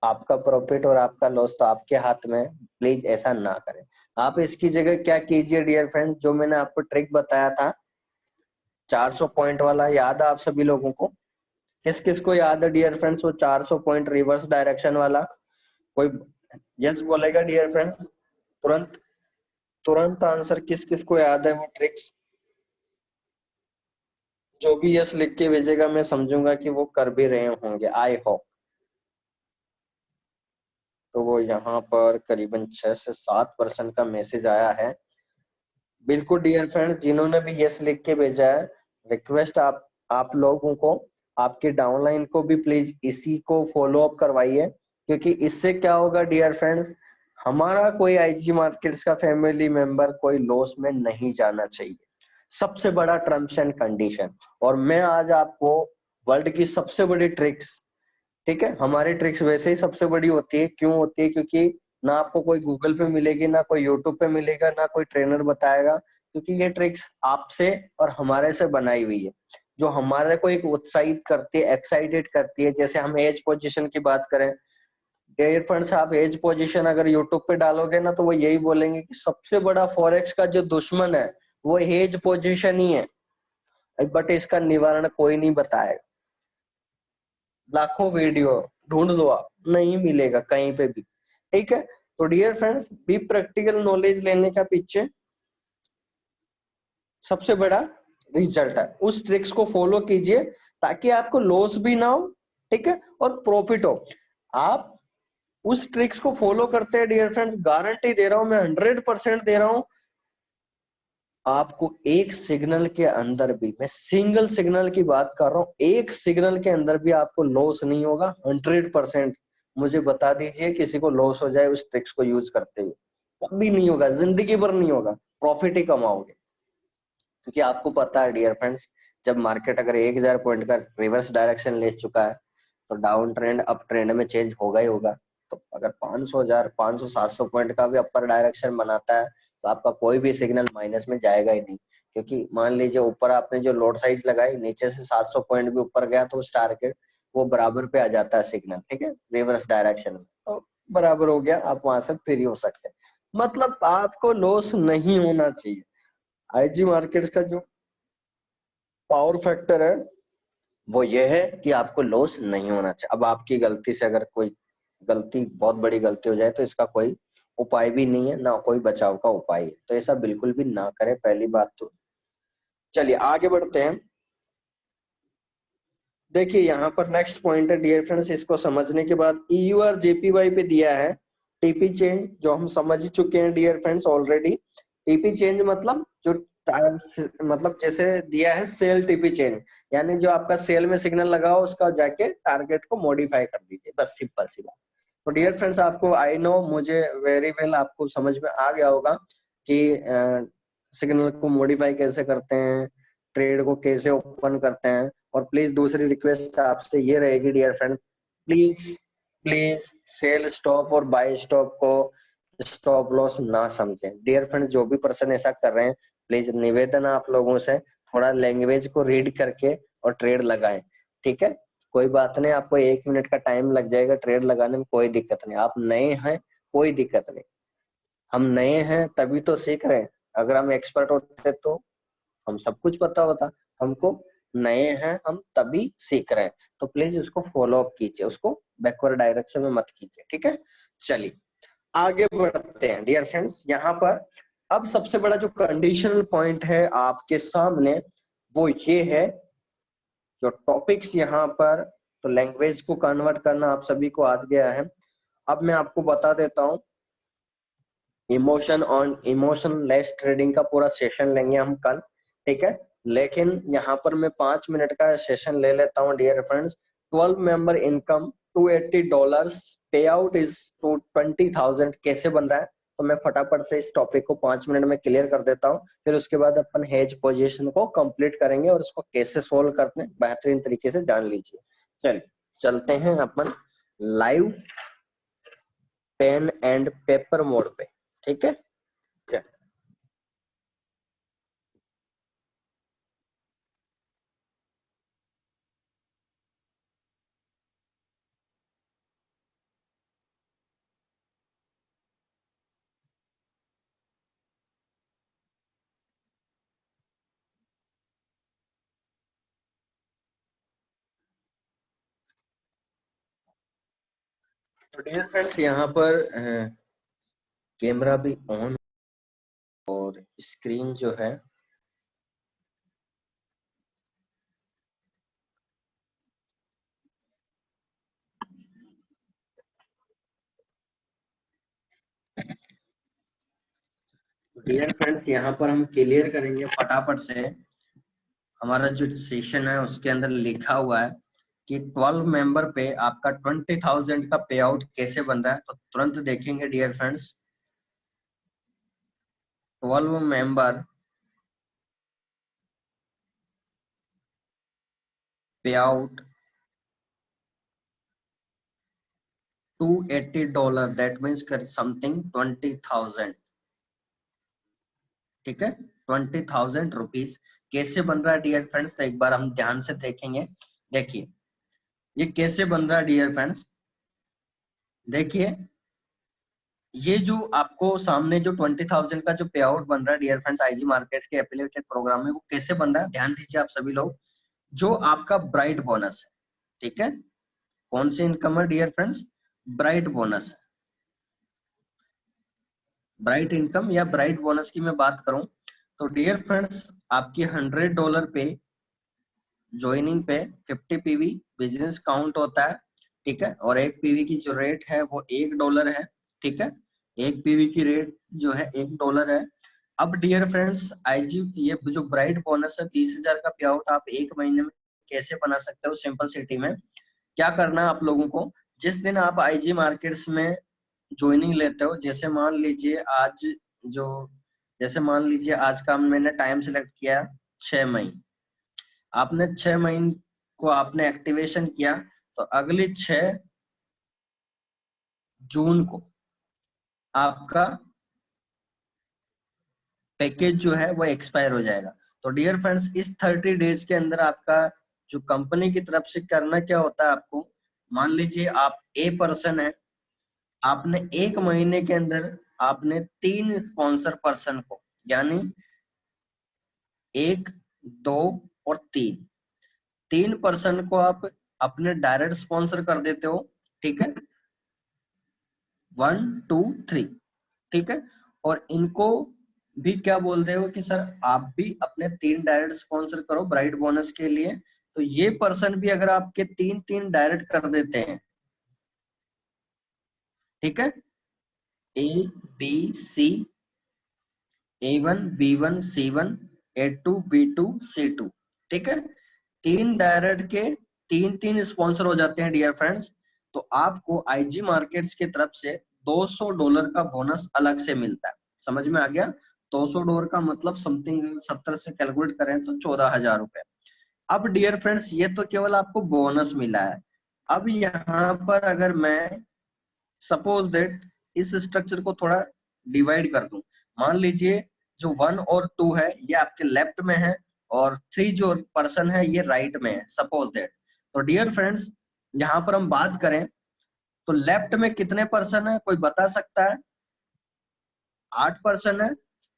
आपका प्रॉफिट और आपका लॉस तो आपके हाथ में है, प्लीज ऐसा ना करें। आप इसकी जगह क्या कीजिए डियर फ्रेंड, जो मैंने आपको ट्रिक बताया था 400 पॉइंट वाला, याद है आप सभी लोगों को, किस किस को याद है डियर फ्रेंड्स वो 400 पॉइंट रिवर्स डायरेक्शन वाला, कोई यस बोलेगा डियर फ्रेंड्स? तुरंत, तुरंत आंसर किस किस को याद है वो ट्रिक्स? जो भी यस लिख के भेजेगा मैं समझूंगा कि वो कर भी रहे होंगे, आई होप। तो वो यहाँ पर करीबन 6 से 7% का मैसेज आया है। बिल्कुल डियर फ्रेंड, जिन्होंने भी यस लिख के भेजा है, रिक्वेस्ट आप लोगों को, आपके डाउनलाइन को भी प्लीज इसी को फॉलो अप करवाइए, क्योंकि इससे क्या होगा डियर फ्रेंड्स, हमारा कोई आईजी मार्केट्स का फैमिली मेंबर कोई लॉस में नहीं जाना चाहिए। सबसे बड़ा टर्म्स एंड कंडीशन। और मैं आज आपको वर्ल्ड की सबसे बड़ी ट्रिक्स, ठीक है, हमारी ट्रिक्स वैसे ही सबसे बड़ी होती है, क्यों होती है? क्योंकि ना आपको कोई गूगल पे मिलेगी, ना कोई यूट्यूब पे मिलेगा, ना कोई ट्रेनर बताएगा, क्योंकि ये ट्रिक्स आपसे और हमारे से बनाई हुई है, जो हमारे को एक उत्साहित करती है, एक्साइटेड करती है। जैसे हम एज पोजीशन की बात करें, डेयर फ्रेंड्स, आप एज पोजीशन अगर यूट्यूब पे डालोगे ना, तो वो यही बोलेंगे कि सबसे बड़ा फॉरेक्स का जो दुश्मन है वो एज पोजीशन ही है, बट इसका निवारण कोई नहीं बताएगा। लाखों वीडियो ढूंढ लो आप, नहीं मिलेगा कहीं पे भी, ठीक है? तो dear friends, be practical knowledge लेने का पीछे सबसे बड़ा रिजल्ट है, उस ट्रिक्स को फॉलो कीजिए ताकि आपको लॉस भी ना हो, ठीक है, और प्रॉफिट हो। आप उस ट्रिक्स को फॉलो करते हैं डियर फ्रेंड्स, गारंटी दे रहा हूं मैं, 100% दे रहा हूं, आपको एक सिग्नल के अंदर भी, मैं सिंगल सिग्नल की बात कर रहा हूँ, एक सिग्नल के अंदर भी आपको लॉस नहीं होगा, 100%। मुझे बता दीजिए किसी को लॉस हो जाए उस ट्रिक्स को यूज करते हुए, कभी नहीं होगा, जिंदगी भर नहीं होगा, प्रॉफिट ही कमाओगे। क्योंकि आपको पता है डियर फ्रेंड्स, जब मार्केट अगर 1000 पॉइंट का रिवर्स डायरेक्शन ले चुका है, तो डाउन ट्रेंड अप ट्रेंड में चेंज होगा ही होगा। तो अगर 500 700 पॉइंट का भी अपर डायरेक्शन बनाता है, तो आपका कोई भी सिग्नल माइनस में जाएगा ही नहीं। क्योंकि मान लीजिए ऊपर आपने जो लोड साइज लगाई, नीचे से 700 पॉइंट भी ऊपर गया, तो उस टारगेट वो बराबर पे आ जाता है सिग्नल, ठीक है, रिवर्स डायरेक्शन में, तो बराबर हो गया, आप वहां से फ्री हो सकते हैं। मतलब आपको लॉस नहीं होना चाहिए। आईजी मार्केट्स का जो पावर फैक्टर है वो ये है कि आपको लॉस नहीं होना चाहिए। अब आपकी गलती से अगर कोई गलती, बहुत बड़ी गलती हो जाए, तो इसका कोई उपाय भी नहीं है, ना कोई बचाव का उपाय है, तो ऐसा बिल्कुल भी ना करें, पहली बात तो। चलिए आगे बढ़ते हैं। देखिए यहाँ पर नेक्स्ट पॉइंट है डियर फ्रेंड्स, इसको समझने के बाद ईयू और जेपीवाई पे दिया है टीपी चेंज, जो हम समझ ही चुके हैं dear friends already. TP change मतलब जो मतलब जैसे दिया है सेल टीपी चेंज, यानी जो आपका सेल में सिग्नल लगा हो उसका जाके टारगेट को मॉडिफाई कर दीजिए, बस सिंपल सी बात। तो डियर फ्रेंड्स, आपको आई नो, मुझे वेरी वेल आपको समझ में आ गया होगा कि सिग्नल को मॉडिफाई कैसे करते हैं, ट्रेड को कैसे ओपन करते हैं। और प्लीज दूसरी रिक्वेस्ट आपसे ये रहेगी dear friend, please please sell stop और बाय स्टॉप को स्टॉप लॉस ना समझें। डियर फ्रेंड, जो भी पर्सन ऐसा कर रहे हैं, प्लीज निवेदन है आप लोगों से, थोड़ा लैंग्वेज को रीड करके और ट्रेड लगाएं, ठीक है? कोई बात नहीं, आपको 1 मिनट का टाइम लग जाएगा ट्रेड लगाने में, कोई दिक्कत नहीं, आप नए हैं, कोई दिक्कत नहीं। हम नए हैं तभी तो सीख रहे हैं, अगर हम एक्सपर्ट होते तो हम सब कुछ पता होता। हमको नए हैं हम तभी सीख रहे हैं, तो प्लीज उसको फॉलो अप कीजिए, उसको बैकवर्ड डायरेक्शन में मत कीजिए, ठीक है? चलिए आगे बढ़ते हैं डियर फ्रेंड्स। यहाँ पर अब सबसे बड़ा जो कंडीशनल पॉइंट है आपके सामने, वो ये है, जो टॉपिक्स यहाँ पर, तो लैंग्वेज को कन्वर्ट करना आप सभी को आ गया है। अब मैं आपको बता देता हूँ, emotion on emotion less trading का पूरा सेशन लेंगे हम कल, ठीक है? लेकिन यहाँ पर मैं 5 मिनट का सेशन ले लेता हूँ डियर फ्रेंड्स। 12 मेंबर इनकम $280, पे आउट इज टू 20,000 कैसे बन रहा है, तो मैं फटाफट से इस टॉपिक को 5 मिनट में क्लियर कर देता हूँ। फिर उसके बाद अपन हेज पोजीशन को कंप्लीट करेंगे और उसको कैसे सोल्व करते हैं बेहतरीन तरीके से जान लीजिए। चलिए चलते हैं अपन live pen and paper mode पे, ठीक है? चल, तो डियर फ्रेंड्स यहाँ पर कैमरा भी ऑन और स्क्रीन जो है डियर फ्रेंड्स यहाँ पर हम क्लियर करेंगे फटाफट से। हमारा जो सेशन है उसके अंदर लिखा हुआ है कि 12 मेंबर पे आपका 20,000 का पे आउट कैसे बन रहा है, तो तुरंत देखेंगे डियर फ्रेंड्स। 12 मेंबर पे आउट $280, दैट मीन्स समथिंग 20,000, ठीक है, 20,000 रुपीज कैसे बन रहा है डियर फ्रेंड्स, तो एक बार हम ध्यान से देखेंगे। देखिए ये कैसे बन रहा है डियर फ्रेंड्स, देखिए ये जो आपको सामने जो 20,000 का जो पे आउट बन रहा है डियर फ्रेंड्स आईजी मार्केट के एफिलिएटेड प्रोग्राम में, वो कैसे बन रहा है ध्यान दीजिए आप सभी लोग। जो आपका ब्राइट बोनस है, ठीक है, कौन सी इनकम है dear friends, bright bonus, bright income या ब्राइट बोनस की मैं बात करूं तो डियर फ्रेंड्स आपकी $100 पे ज्वाइनिंग पे 50 पीवी बिजनेस काउंट होता है, ठीक है, और एक पीवी की जो रेट है वो $1 है, ठीक है, एक पीवी की रेट जो है $1 है। अब डियर फ्रेंड्स आईजी ये जो ब्राइट बोनस है 20,000 का पे आउट आप एक महीने में कैसे बना सकते हो, सिंपल सिटी में क्या करना है आप लोगों को, जिस दिन आप आईजी मार्केट्स में ज्वाइनिंग लेते हो, जैसे मान लीजिए आज जो, जैसे मान लीजिए आज का मैंने टाइम सिलेक्ट किया 6 मई, आपने 6 मई को आपने एक्टिवेशन किया, तो अगली 6 जून को आपका पैकेज जो है वो एक्सपायर हो जाएगा। तो डियर फ्रेंड्स इस 30 डेज के अंदर आपका जो कंपनी की तरफ से करना क्या होता है आपको, मान लीजिए आप ए पर्सन है, आपने एक महीने के अंदर आपने 3 स्पॉन्सर पर्सन को, यानी 1, 2 और 3, 3 पर्सन को आप अपने डायरेक्ट स्पॉन्सर कर देते हो, ठीक है, 1, 2, 3, ठीक है, और इनको भी क्या बोलते हो कि सर आप भी अपने 3 डायरेक्ट स्पॉन्सर करो ब्राइट बोनस के लिए। तो ये पर्सन भी अगर आपके 3 3 डायरेक्ट कर देते हैं, ठीक है, A B C, A1 B1 C1, A2 B2 C2, ठीक है, 3 डायरेक्ट के 3 3 स्पॉन्सर हो जाते हैं डियर फ्रेंड्स। तो आपको आईजी मार्केट्स की तरफ से $200 का बोनस अलग से मिलता है, समझ में आ गया। $200 का मतलब समथिंग 70 से कैलकुलेट करें तो 14,000 रुपए। अब डियर फ्रेंड्स ये तो केवल आपको बोनस मिला है। अब यहाँ पर अगर मैं सपोज दैट इस स्ट्रक्चर को थोड़ा डिवाइड कर दूं, मान लीजिए जो 1 और 2 है ये आपके लेफ्ट में है और 3 जो पर्सन है ये राइट में है, सपोज दैट। तो डियर फ्रेंड्स यहाँ पर हम बात करें तो लेफ्ट में कितने पर्सन है, कोई बता सकता है, 8 पर्सन है,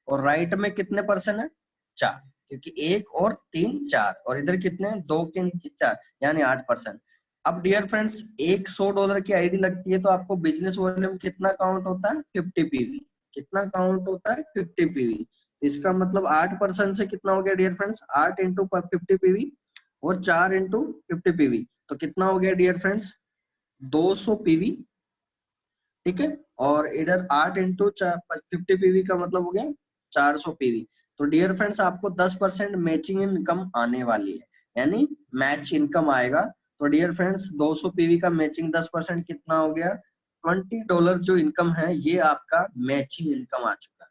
और राइट में कितने पर्सन है, 4, क्योंकि 1 और 3 4, और इधर कितने हैं, 2 के नीचे 4, यानी 8 पर्सन। अब डियर फ्रेंड्स एक $100 की आईडी लगती है तो आपको बिजनेस वॉल्यूम कितना काउंट होता है, 50 पीवी, कितना काउंट होता है, 50 पीवी। इसका मतलब 8 पर्सन से कितना हो गया डियर फ्रेंड्स, 8 × 50 पीवी और 4 × 50 पीवी, तो कितना हो गया डियर फ्रेंड्स, 200 पीवी, ठीक है, और इधर 8 × 50 पीवी का मतलब हो गया 400 पीवी। तो डियर फ्रेंड्स आपको 10% मैचिंग इनकम आने वाली है, यानी मैच इनकम आएगा। तो डियर फ्रेंड्स 200 पीवी का मैचिंग 10% कितना हो गया, $20 जो इनकम है ये आपका मैचिंग इनकम आ चुका है।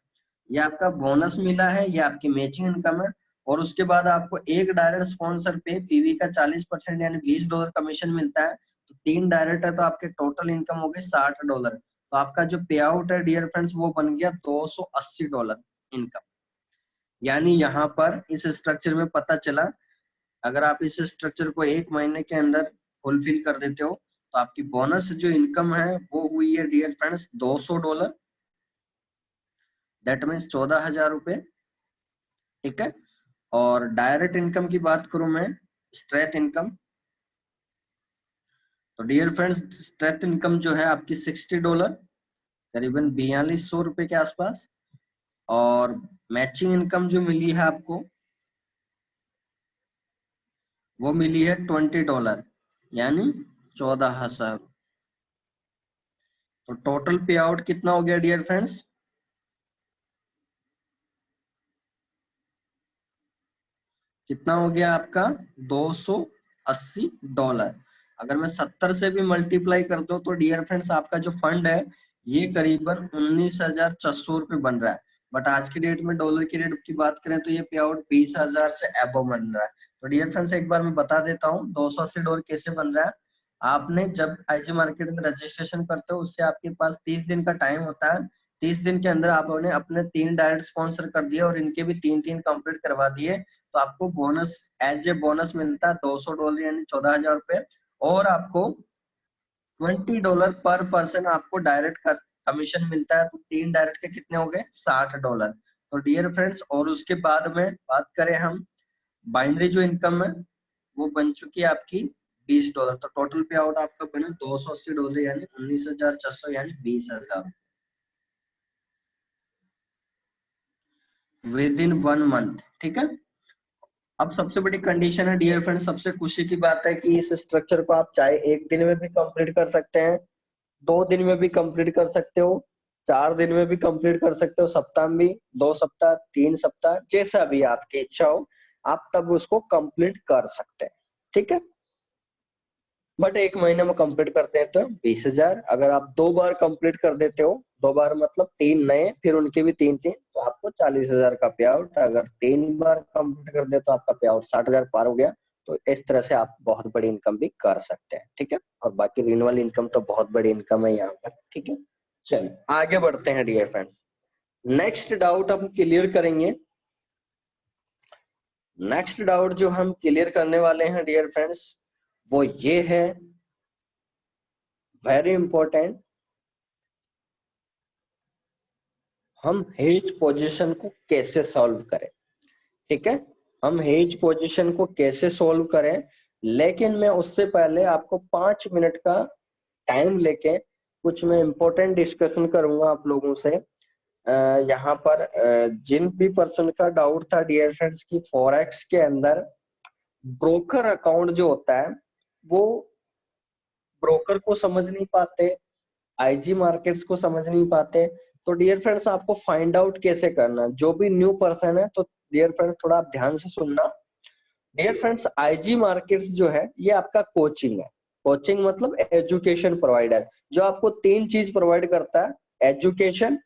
ये आपका बोनस मिला है, ये आपकी मैचिंग इनकम है, और उसके बाद आपको एक डायरेक्ट स्पॉन्सर पे पीवी का 40% यानी $20 कमीशन मिलता है। तो 3 डायरेक्ट है तो आपके टोटल इनकम हो गई $60। तो आपका जो पे आउट है डियर फ्रेंड्स वो बन गया $280 इनकम। यानी यहाँ पर इस स्ट्रक्चर में पता चला, अगर आप इस स्ट्रक्चर को एक महीने के अंदर फुलफिल कर देते हो तो आपकी बोनस जो इनकम है वो हुई है डियर फ्रेंड्स $200, दैट मीन्स 14,000 रुपए, ठीक है। और डायरेक्ट इनकम की बात करूं मैं, स्ट्रेट इनकम, तो डियर फ्रेंड्स स्ट्रेथ इनकम जो है आपकी $60, करीबन 4200 रुपए के आसपास। और मैचिंग इनकम जो मिली है आपको वो मिली है $20, यानी 14,000। तो टोटल पे आउट कितना हो गया डियर फ्रेंड्स? कितना हो गया आपका? $280। अगर मैं 70 से भी मल्टीप्लाई कर दूं तो डियर फ्रेंड्स आपका जो फंड है ये करीबन 19,600 रुपये बन रहा है। बट आज की डेट में डॉलर की रेट की बात करें तो ये पे आउट 20,000 से अबव बन रहा है। तो डियर फ्रेंड्स एक बार मैं बता देता हूँ $280 कैसे बन रहा है। आपने जब आईजी मार्केट में रजिस्ट्रेशन करते हो उससे आपके पास 30 दिन का टाइम होता है। 30 दिन के अंदर आपने अपने 3 डायरेक्ट स्पॉन्सर कर दिए और इनके भी 3 कंप्लीट करवा दिए तो आपको बोनस एज ए बोनस मिलता है $200 यानी 14,000 रुपए। और आपको $20 पर पर्सन आपको डायरेक्ट कमीशन मिलता है। तो 3 डायरेक्ट के कितने हो गए? $60। तो डियर फ्रेंड्स और उसके बाद में बात करें हम बाइनरी जो इनकम है वो बन चुकी है आपकी $20। तो टोटल पे आउट आपका बना $280 यानी 19,600 यानी 20,000 विद इन 1 मंथ। ठीक है। अब सबसे बड़ी कंडीशन है डियर फ्रेंड, सबसे खुशी की बात है कि इस स्ट्रक्चर को आप चाहे 1 दिन में भी कंप्लीट कर सकते हैं, 2 दिन में भी कंप्लीट कर सकते हो, 4 दिन में भी कंप्लीट कर सकते हो, सप्ताह में भी, 2 सप्ताह, 3 सप्ताह, जैसा भी आपकी इच्छा हो आप तब उसको कंप्लीट कर सकते हैं। ठीक है। बट 1 महीने में कंप्लीट करते हैं तो 20,000। अगर आप 2 बार कंप्लीट कर देते हो, 2 बार मतलब 3 नए फिर उनके भी 3 तो आपको 40,000 का पे आउट। अगर 3 बार कंप्लीट कर दे तो आपका पे आउट 60,000 पार हो गया। तो इस तरह से आप बहुत बड़ी इनकम भी कर सकते हैं। ठीक है। और बाकी रिन्यूअल इनकम तो बहुत बड़ी इनकम है यहाँ पर। ठीक है। चलिए आगे बढ़ते हैं डियर फ्रेंड। नेक्स्ट डाउट हम क्लियर करेंगे। नेक्स्ट डाउट जो हम क्लियर करने वाले हैं डियर फ्रेंड्स वो ये है, वेरी इंपॉर्टेंट, हम हेज पोजीशन को कैसे सॉल्व करें। ठीक है। हम हेज पोजीशन को कैसे सॉल्व करें, लेकिन मैं उससे पहले आपको 5 मिनट का टाइम लेके कुछ मैं इंपॉर्टेंट डिस्कशन करूंगा आप लोगों से। यहाँ पर जिन भी पर्सन का डाउट था डियर फ्रेंड्स की फॉरेक्स के अंदर ब्रोकर अकाउंट जो होता है वो ब्रोकर को समझ नहीं पाते, आईजी मार्केट्स को समझ नहीं पाते। तो डियर फ्रेंड्स आपको फाइंड आउट कैसे करना, जो भी न्यू पर्सन है तो डियर फ्रेंड्स थोड़ा आप ध्यान से सुनना। डियर फ्रेंड्स आईजी मार्केट्स जो है ये आपका कोचिंग है। कोचिंग मतलब एजुकेशन प्रोवाइडर, जो आपको 3 चीज प्रोवाइड करता है, एजुकेशन,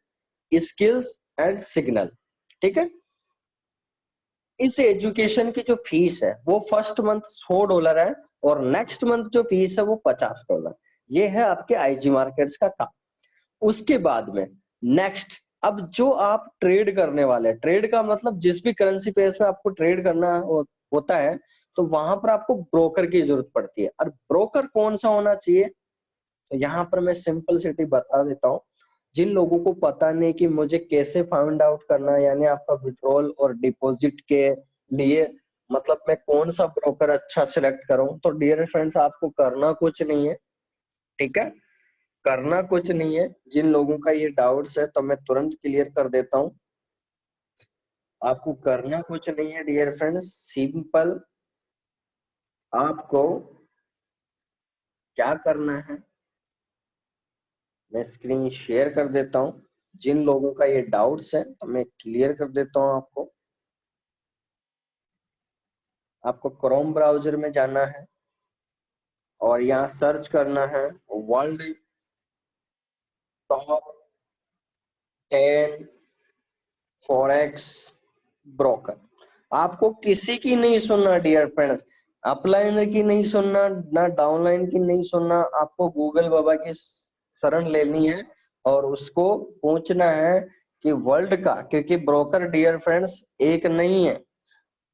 स्किल्स एंड सिग्नल। ठीक है। इस एजुकेशन की जो फीस है वो फर्स्ट मंथ $100 है और नेक्स्ट मंथ जो फीस है वो $50। ये है आपके आईजी मार्केट्स का काम। उसके बाद में नेक्स्ट, अब जो आप ट्रेड करने वाले हैं, ट्रेड का मतलब जिस भी करेंसी पेयर पे आपको ट्रेड करना होता है तो वहां पर आपको ब्रोकर की जरूरत पड़ती है। और ब्रोकर कौन सा होना चाहिए, तो यहाँ पर मैं सिंपल सिटी बता देता हूँ। जिन लोगों को पता नहीं कि मुझे कैसे फाइंड आउट करना है, यानी आपका विड्रॉल और डिपॉजिट के लिए मतलब मैं कौन सा ब्रोकर अच्छा सिलेक्ट करूं, तो डियर फ्रेंड्स आपको करना कुछ नहीं है। ठीक है। करना कुछ नहीं है। जिन लोगों का ये डाउट्स है तो मैं तुरंत क्लियर कर देता हूं। आपको करना कुछ नहीं है डियर फ्रेंड्स, सिंपल आपको क्या करना है मैं स्क्रीन शेयर कर देता हूं। जिन लोगों का ये डाउट्स है तो मैं क्लियर कर देता हूं आपको। आपको क्रोम ब्राउजर में जाना है और यहाँ सर्च करना है वर्ल्ड टॉप 10 फॉरेक्स ब्रोकर। आपको किसी की नहीं सुनना डियर फ्रेंड्स, अपलाइन की नहीं सुनना, ना डाउनलाइन की नहीं सुनना, आपको गूगल बाबा की शरण लेनी है और उसको पूछना है कि वर्ल्ड का, क्योंकि ब्रोकर डियर फ्रेंड्स एक नहीं है,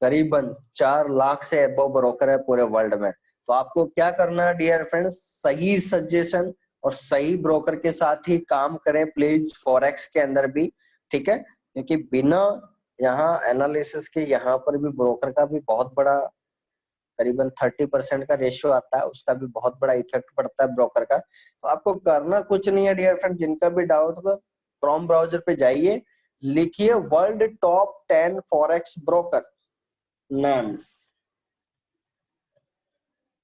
करीबन 4 लाख से अबव ब्रोकर है पूरे वर्ल्ड में। तो आपको क्या करना है डियर फ्रेंड्स, सही सजेशन और सही ब्रोकर के साथ ही काम करें प्लीज, फॉरेक्स के अंदर भी। ठीक है। क्योंकि बिना यहाँ एनालिसिस के यहाँ पर भी ब्रोकर का भी बहुत बड़ा करीबन 30% का रेशियो आता है, उसका भी बहुत बड़ा इफेक्ट पड़ता है ब्रोकर का। तो आपको करना कुछ नहीं है डियर फ्रेंड, जिनका भी डाउट हो क्रोम ब्राउजर पे जाइए, लिखिए world top 10 forex broker names.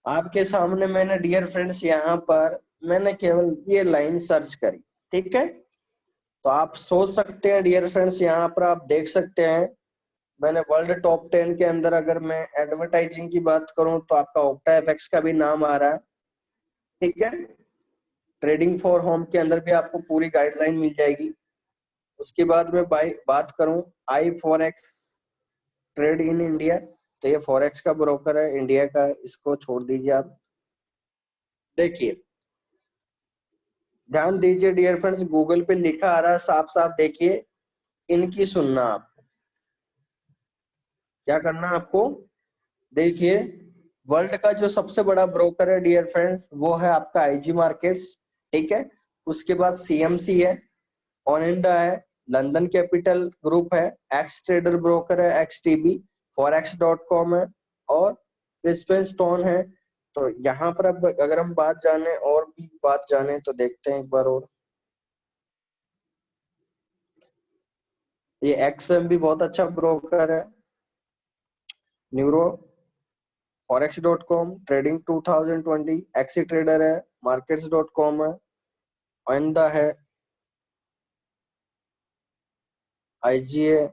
आपके सामने मैंने डियर फ्रेंड्स यहाँ पर मैंने केवल ये लाइन सर्च करी, ठीक है। तो आप सोच सकते हैं डियर फ्रेंड्स, यहाँ पर आप देख सकते हैं मैंने वर्ल्ड टॉप 10 के अंदर अगर मैं एडवर्टाइजिंग की बात करूं तो आपका ओक्टा एफएक्स का भी नाम आ रहा है, ठीक है। ट्रेडिंग फॉर होम के अंदर भी आपको पूरी गाइडलाइन मिल जाएगी। उसके बाद में बात करूं आई फॉरेक्स ट्रेड इन इंडिया, तो ये फॉरेक्स का ब्रोकर है इंडिया का, इसको छोड़ दीजिए आप। देखिए ध्यान दीजिए डियर फ्रेंड्स, गूगल पे लिखा आ रहा है साफ साफ, देखिए इनकी सुनना आप, क्या करना आपको, देखिए वर्ल्ड का जो सबसे बड़ा ब्रोकर है डियर फ्रेंड्स वो है आपका आईजी मार्केट्स, ठीक है। उसके बाद सीएमसी है, ओनिडा है, लंदन कैपिटल ग्रुप है, एक्स ट्रेडर ब्रोकर है एक्सटीबी, forex.com है और प्रिंसपल स्टोन है। तो यहाँ पर अब अगर हम बात जाने और भी बात जाने तो देखते हैं एक बार और, ये एक्सएम भी बहुत अच्छा ब्रोकर है, neuro, forex.com, trading 2020, XC trader है, markets.com है, ओनिडा है, आईजीए।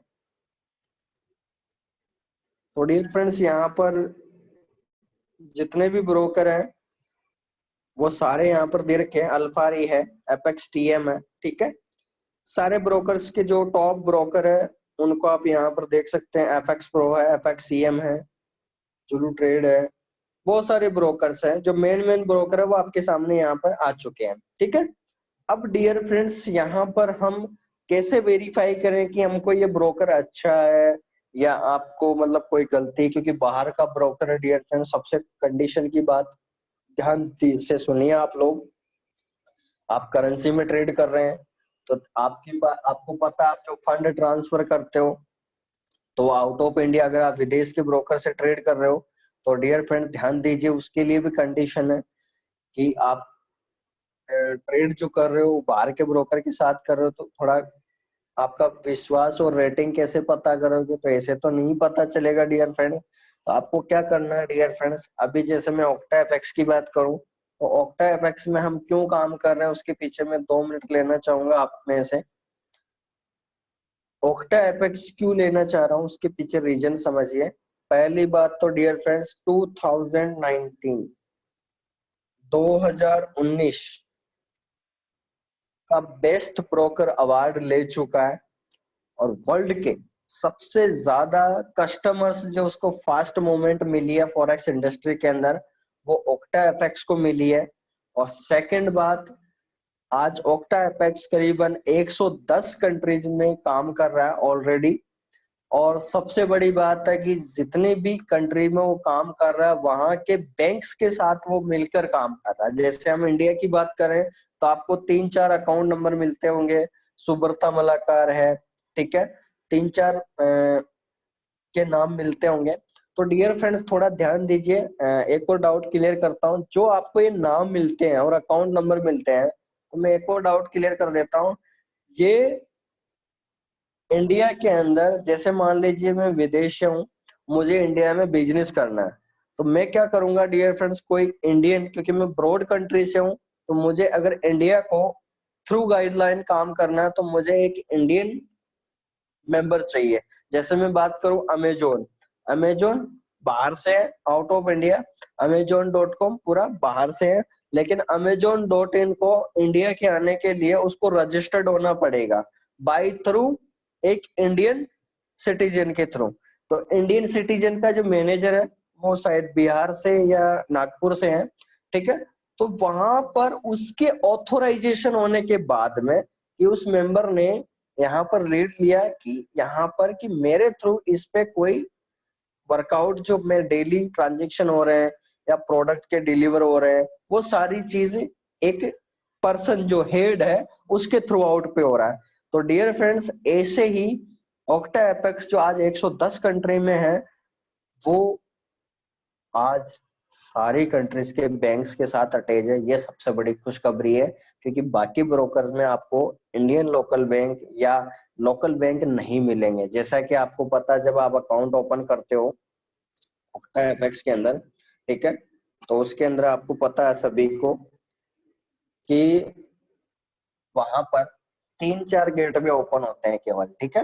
तो डियर फ्रेंड्स यहाँ पर जितने भी ब्रोकर हैं वो सारे यहाँ पर दे रखे हैं, अल्फारी है, एपेक्स टीएम है, ठीक है। सारे ब्रोकर्स के जो टॉप ब्रोकर है उनको आप यहाँ पर देख सकते हैं, एफएक्स प्रो है, एफएक्स सीएम है, जुलू ट्रेड है, बहुत सारे ब्रोकर्स हैं। जो मेन मेन ब्रोकर है वो आपके सामने यहाँ पर आ चुके हैं, ठीक है। अब डियर फ्रेंड्स यहाँ पर हम कैसे वेरीफाई करें कि हमको ये ब्रोकर अच्छा है या आपको मतलब कोई गलती, क्योंकि बाहर का ब्रोकर है डियर फ्रेंड्स, सबसे कंडीशन की बात ध्यान से सुनिए आप लोग। आप करेंसी में ट्रेड कर रहे हैं तो आपको पता, आप जो फंड ट्रांसफर करते हो तो आउट ऑफ इंडिया अगर आप विदेश के ब्रोकर से ट्रेड कर रहे हो तो डियर फ्रेंड ध्यान दीजिए, उसके लिए भी कंडीशन है कि आप ट्रेड जो कर रहे हो बाहर के ब्रोकर के साथ कर रहे हो, तो थोड़ा आपका विश्वास और रेटिंग कैसे पता करोगे, तो ऐसे तो नहीं पता चलेगा डियर फ्रेंड। तो आपको क्या करना है डियर फ्रेंड्स, अभी जैसे मैं ओक्टा एफएक्स की बात करूं तो ओक्टा एफएक्स में हम क्यों काम कर रहे हैं उसके पीछे मैं 2 मिनट लेना चाहूंगा आप में से। ओक्टा एफएक्स क्यों लेना चाह रहा हूँ उसके पीछे रीजन समझिए। पहली बात तो डियर फ्रेंड्स 2019 2019 का बेस्ट ब्रोकर अवार्ड ले चुका है और वर्ल्ड के सबसे ज्यादा कस्टमर्स जो उसको फास्ट मूवमेंट मिली है फॉरेक्स इंडस्ट्री के अंदर वो ओक्टा एफएक्स को मिली है। और सेकंड बात, आज ओक्टा एपेक्स करीबन 110 कंट्रीज में काम कर रहा है ऑलरेडी। और सबसे बड़ी बात है कि जितनी भी कंट्री में वो काम कर रहा है वहां के बैंक्स के साथ वो मिलकर काम कर रहा है। जैसे हम इंडिया की बात करें तो आपको 3-4 अकाउंट नंबर मिलते होंगे, सुब्रता मलाकार है, ठीक है, 3-4 के नाम मिलते होंगे। तो डियर फ्रेंड्स थोड़ा ध्यान दीजिए, एक और डाउट क्लियर करता हूँ, जो आपको ये नाम मिलते हैं और अकाउंट नंबर मिलते हैं तो मैं एक और डाउट क्लियर कर देता हूँ। ये इंडिया के अंदर, जैसे मान लीजिए मैं विदेश से हूँ, मुझे इंडिया में बिजनेस करना है, तो मैं क्या करूंगा डियर फ्रेंड्स, कोई इंडियन, क्योंकि मैं ब्रॉड कंट्री से हूँ तो मुझे अगर इंडिया को थ्रू गाइडलाइन काम करना है तो मुझे एक इंडियन मेंबर चाहिए। जैसे मैं बात करूं अमेजोन, अमेजोन बाहर से है, आउट ऑफ इंडिया, amazon.com पूरा बाहर से है, लेकिन amazon.in को इंडिया के आने के लिए उसको रजिस्टर्ड होना पड़ेगा बाय थ्रू एक इंडियन सिटीजन के थ्रू। तो इंडियन सिटीजन का जो मैनेजर है वो शायद बिहार से या नागपुर से है, ठीक है। तो वहां पर उसके ऑथोराइजेशन होने के बाद में कि उस मेंबर ने यहाँ पर रीड लिया कि यहाँ पर कि मेरे थ्रू इस पे कोई वर्कआउट जो मैं डेली ट्रांजेक्शन हो रहे हैं या प्रोडक्ट के डिलीवर हो रहे हैं वो सारी चीज एक पर्सन जो हेड है उसके थ्रू आउट पे हो रहा है। तो डियर फ्रेंड्स ऐसे ही ऑक्टा एपेक्स जो आज 110 कंट्री में है वो आज सारी कंट्रीज के बैंक्स के साथ अटैच है, ये सबसे बड़ी खुशखबरी है, क्योंकि बाकी ब्रोकर्स में आपको इंडियन लोकल बैंक या लोकल बैंक नहीं मिलेंगे। जैसा कि आपको पता है, जब आप अकाउंट ओपन करते हो ओक्टा एफएक्स के अंदर, ठीक है, तो उसके अंदर आपको पता है सभी को कि वहां पर 3-4 गेटवे ओपन होते हैं केवल, ठीक है।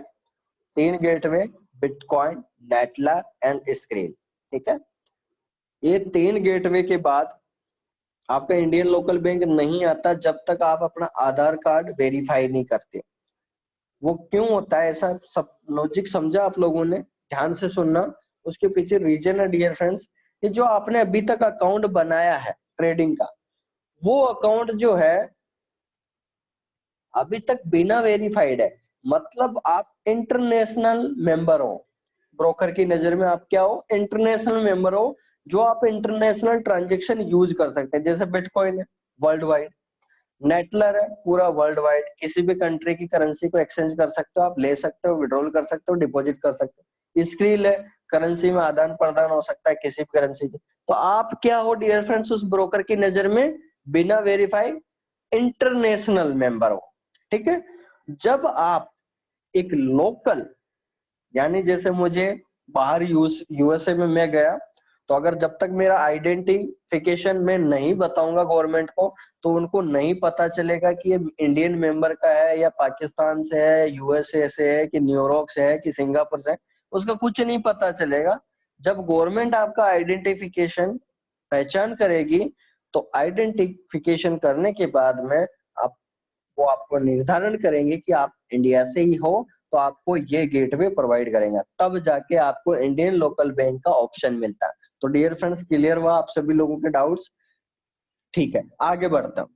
3 gateway, bitcoin, Neteller and screen, ठीक है। ये 3 गेटवे के बाद आपका इंडियन लोकल बैंक नहीं आता जब तक आप अपना आधार कार्ड वेरीफाई नहीं करते। वो क्यों होता है ऐसा, सब लॉजिक समझा आप लोगों ने? ध्यान से सुनना, उसके पीछे रीजन है डियर फ्रेंड्स, कि जो आपने अभी तक अकाउंट बनाया है ट्रेडिंग का, वो अकाउंट जो है अभी तक बिना वेरीफाइड है। मतलब आप इंटरनेशनल मेंबर हो, ब्रोकर की नजर में आप क्या हो? इंटरनेशनल मेंबर हो, जो आप इंटरनेशनल ट्रांजेक्शन यूज कर सकते हैं। जैसे बिटकॉइन है वर्ल्ड वाइड, नेटलर है पूरा वर्ल्ड वाइड, किसी भी कंट्री की करेंसी को एक्सचेंज कर सकते हो, आप ले सकते हो, विड्रॉल कर सकते हो, डिपॉजिट कर सकते हो। स्क्रील है, करेंसी में आदान प्रदान हो सकता है किसी भी करेंसी की। तो आप क्या हो डियर फ्रेंड्स उस ब्रोकर की नजर में? बिना वेरीफाई इंटरनेशनल मेंबर हो, ठीक है। जब आप एक लोकल, यानी जैसे मुझे बाहर यूएसए में मैं गया, तो अगर जब तक मेरा आइडेंटिफिकेशन में नहीं बताऊंगा गवर्नमेंट को, तो उनको नहीं पता चलेगा कि ये इंडियन मेंबर का है या पाकिस्तान से है, यूएसए से है कि न्यूयॉर्क से है कि सिंगापुर से है, उसका कुछ नहीं पता चलेगा। जब गवर्नमेंट आपका आइडेंटिफिकेशन पहचान करेगी, तो आइडेंटिफिकेशन करने के बाद में आप, वो आपको निर्धारण करेंगे कि आप इंडिया से ही हो, तो आपको ये गेटवे प्रोवाइड करेंगे, तब जाके आपको इंडियन लोकल बैंक का ऑप्शन मिलता है। तो डियर फ्रेंड्स, क्लियर हुआ आप सभी लोगों के डाउट्स? ठीक है, आगे बढ़ता हूं।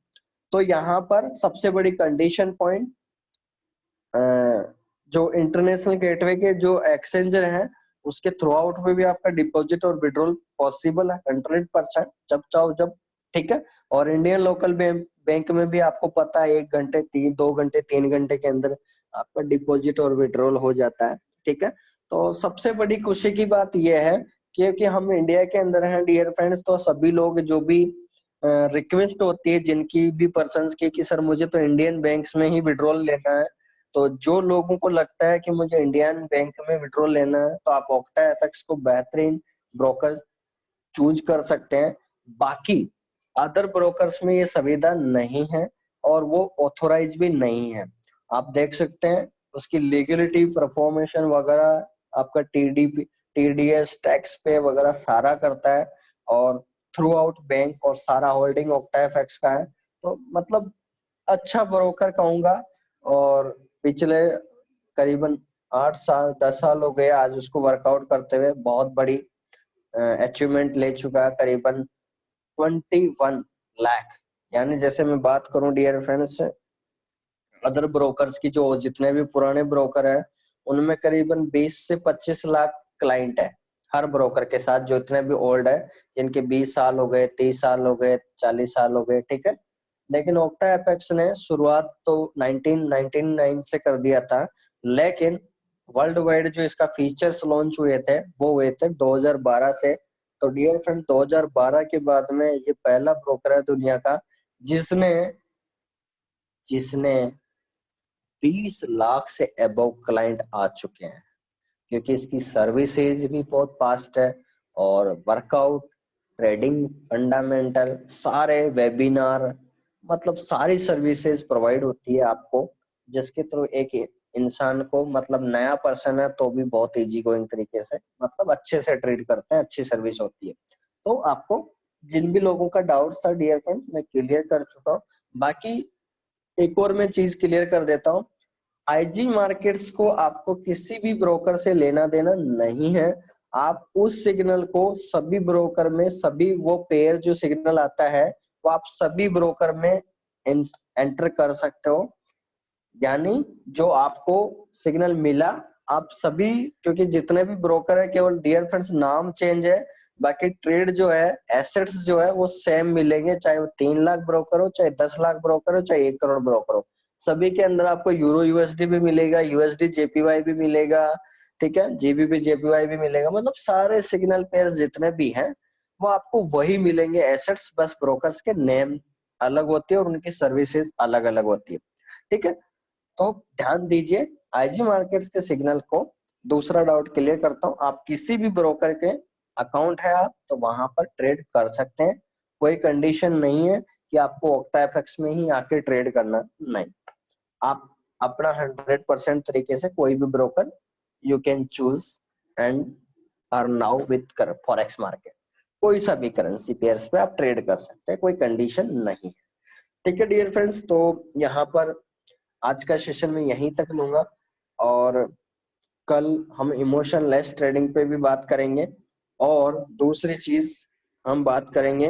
तो यहाँ पर सबसे बड़ी कंडीशन पॉइंट, जो इंटरनेशनल गेटवे के जो एक्सचेंजर हैं, उसके थ्रू आउट में भी आपका डिपॉजिट और विड्रॉल पॉसिबल है 100%, जब चाहो जब, ठीक है। और इंडियन लोकल बैंक में भी आपको पता है 1 घंटे 2 घंटे 3 घंटे के अंदर आपका डिपॉजिट और विड्रॉल हो जाता है, ठीक है। तो सबसे बड़ी खुशी की बात यह है, क्योंकि हम इंडिया के अंदर हैं डियर फ्रेंड्स, तो सभी लोग जो भी रिक्वेस्ट होती है जिनकी भी पर्सन्स की कि सर मुझे तो इंडियन बैंक्स में ही विड्रॉल लेना है, तो जो लोगों को लगता है कि मुझे इंडियन बैंक में विड्रॉल लेना है, तो आप ऑक्टा एफएक्स को बेहतरीन ब्रोकर चूज कर सकते हैं। बाकी अदर ब्रोकर्स में ये सुविधा नहीं है और वो ऑथोराइज भी नहीं है। आप देख सकते हैं उसकी लीगलिटी, परफॉर्मेशन वगैरह, आपका टीडीपी, टीडीएस, टैक्स पे वगैरह सारा करता है, और थ्रू आउट बैंक और सारा होल्डिंग ऑक्टा एफएक्स का है। तो मतलब अच्छा ब्रोकर कहूंगा। और पिछले करीबन 8 साल 10 साल हो गए आज उसको वर्कआउट करते हुए, बहुत बड़ी अचीवमेंट ले चुका है, करीबन 21 लाख। यानी जैसे मैं बात करूं डियर फ्रेंड्स, अदर ब्रोकर्स की, जो जितने भी पुराने ब्रोकर हैं, उनमें करीबन 20 से 25 लाख क्लाइंट है हर ब्रोकर के साथ, जो इतने भी ओल्ड है, जिनके 20 साल हो गए, 30 साल हो गए, 40 साल हो गए, ठीक है। लेकिन ऑक्टा एपेक्स ने शुरुआत तो 1999 से कर दिया था, लेकिन वर्ल्ड वाइड जो इसका फीचर्स लॉन्च हुए थे वो हुए थे 2012 से। तो डियर फ्रेंड, 2012 के बाद में ये पहला ब्रोकर है दुनिया का जिसने जिसने 20 लाख से अबव क्लाइंट आ चुके हैं, क्योंकि इसकी सर्विसेज भी बहुत फास्ट है, और वर्कआउट, ट्रेडिंग, फंडामेंटल, सारे वेबिनार, मतलब सारी सर्विसेज प्रोवाइड होती है आपको, जिसके थ्रू एक इंसान को, मतलब नया पर्सन है तो भी बहुत इजी गोइंग तरीके से, मतलब अच्छे से ट्रीट करते हैं, अच्छी सर्विस होती है। तो आपको जिन भी लोगों का डाउट था डियर फ्रेंड, मैं क्लियर कर चुका हूँ। बाकी एक और मैं चीज क्लियर कर देता हूँ, आईजी मार्केट्स को आपको किसी भी ब्रोकर से लेना देना नहीं है। आप उस सिग्नल को सभी ब्रोकर में, सभी वो पेयर जो सिग्नल आता है वो आप सभी ब्रोकर में एंटर कर सकते हो। यानी जो आपको सिग्नल मिला, आप सभी, क्योंकि जितने भी ब्रोकर है केवल डियर फ्रेंड्स नाम चेंज है, बाकी ट्रेड जो है, एसेट्स जो है वो सेम मिलेंगे, चाहे वो 3 लाख ब्रोकर हो, चाहे 10 लाख ब्रोकर हो, चाहे 1 करोड़ ब्रोकर हो। सभी के अंदर आपको यूरो यूएसडी भी मिलेगा, यूएसडी जेपीवाई भी मिलेगा, ठीक है, जीबीपी जेपीवाई भी मिलेगा, मतलब सारे सिग्नल पेयर जितने भी हैं वो आपको वही मिलेंगे एसेट्स, बस ब्रोकर्स के नेम अलग होते हैं और उनकी सर्विसेज अलग अलग होती है। ठीक है, तो ध्यान दीजिए आईजी मार्केट्स के सिग्नल को। दूसरा डाउट क्लियर करता हूँ, आप किसी भी ब्रोकर के अकाउंट है आप तो वहां पर ट्रेड कर सकते हैं, कोई कंडीशन नहीं है कि आपको ओक्टा एफएक्स में ही आके ट्रेड करना, नहीं। आप अपना 100% तरीके से कोई भी broker you can choose and earn now with forex market, कोई सा भी करेंसी पेयर्स पे आप ट्रेड कर सकते हैं, कोई कंडीशन नहीं है। ठीक है डियर फ्रेंड्स, तो यहाँ पर आज का सेशन में यहीं तक लूंगा और कल हम इमोशनलेस ट्रेडिंग पे भी बात करेंगे और दूसरी चीज हम बात करेंगे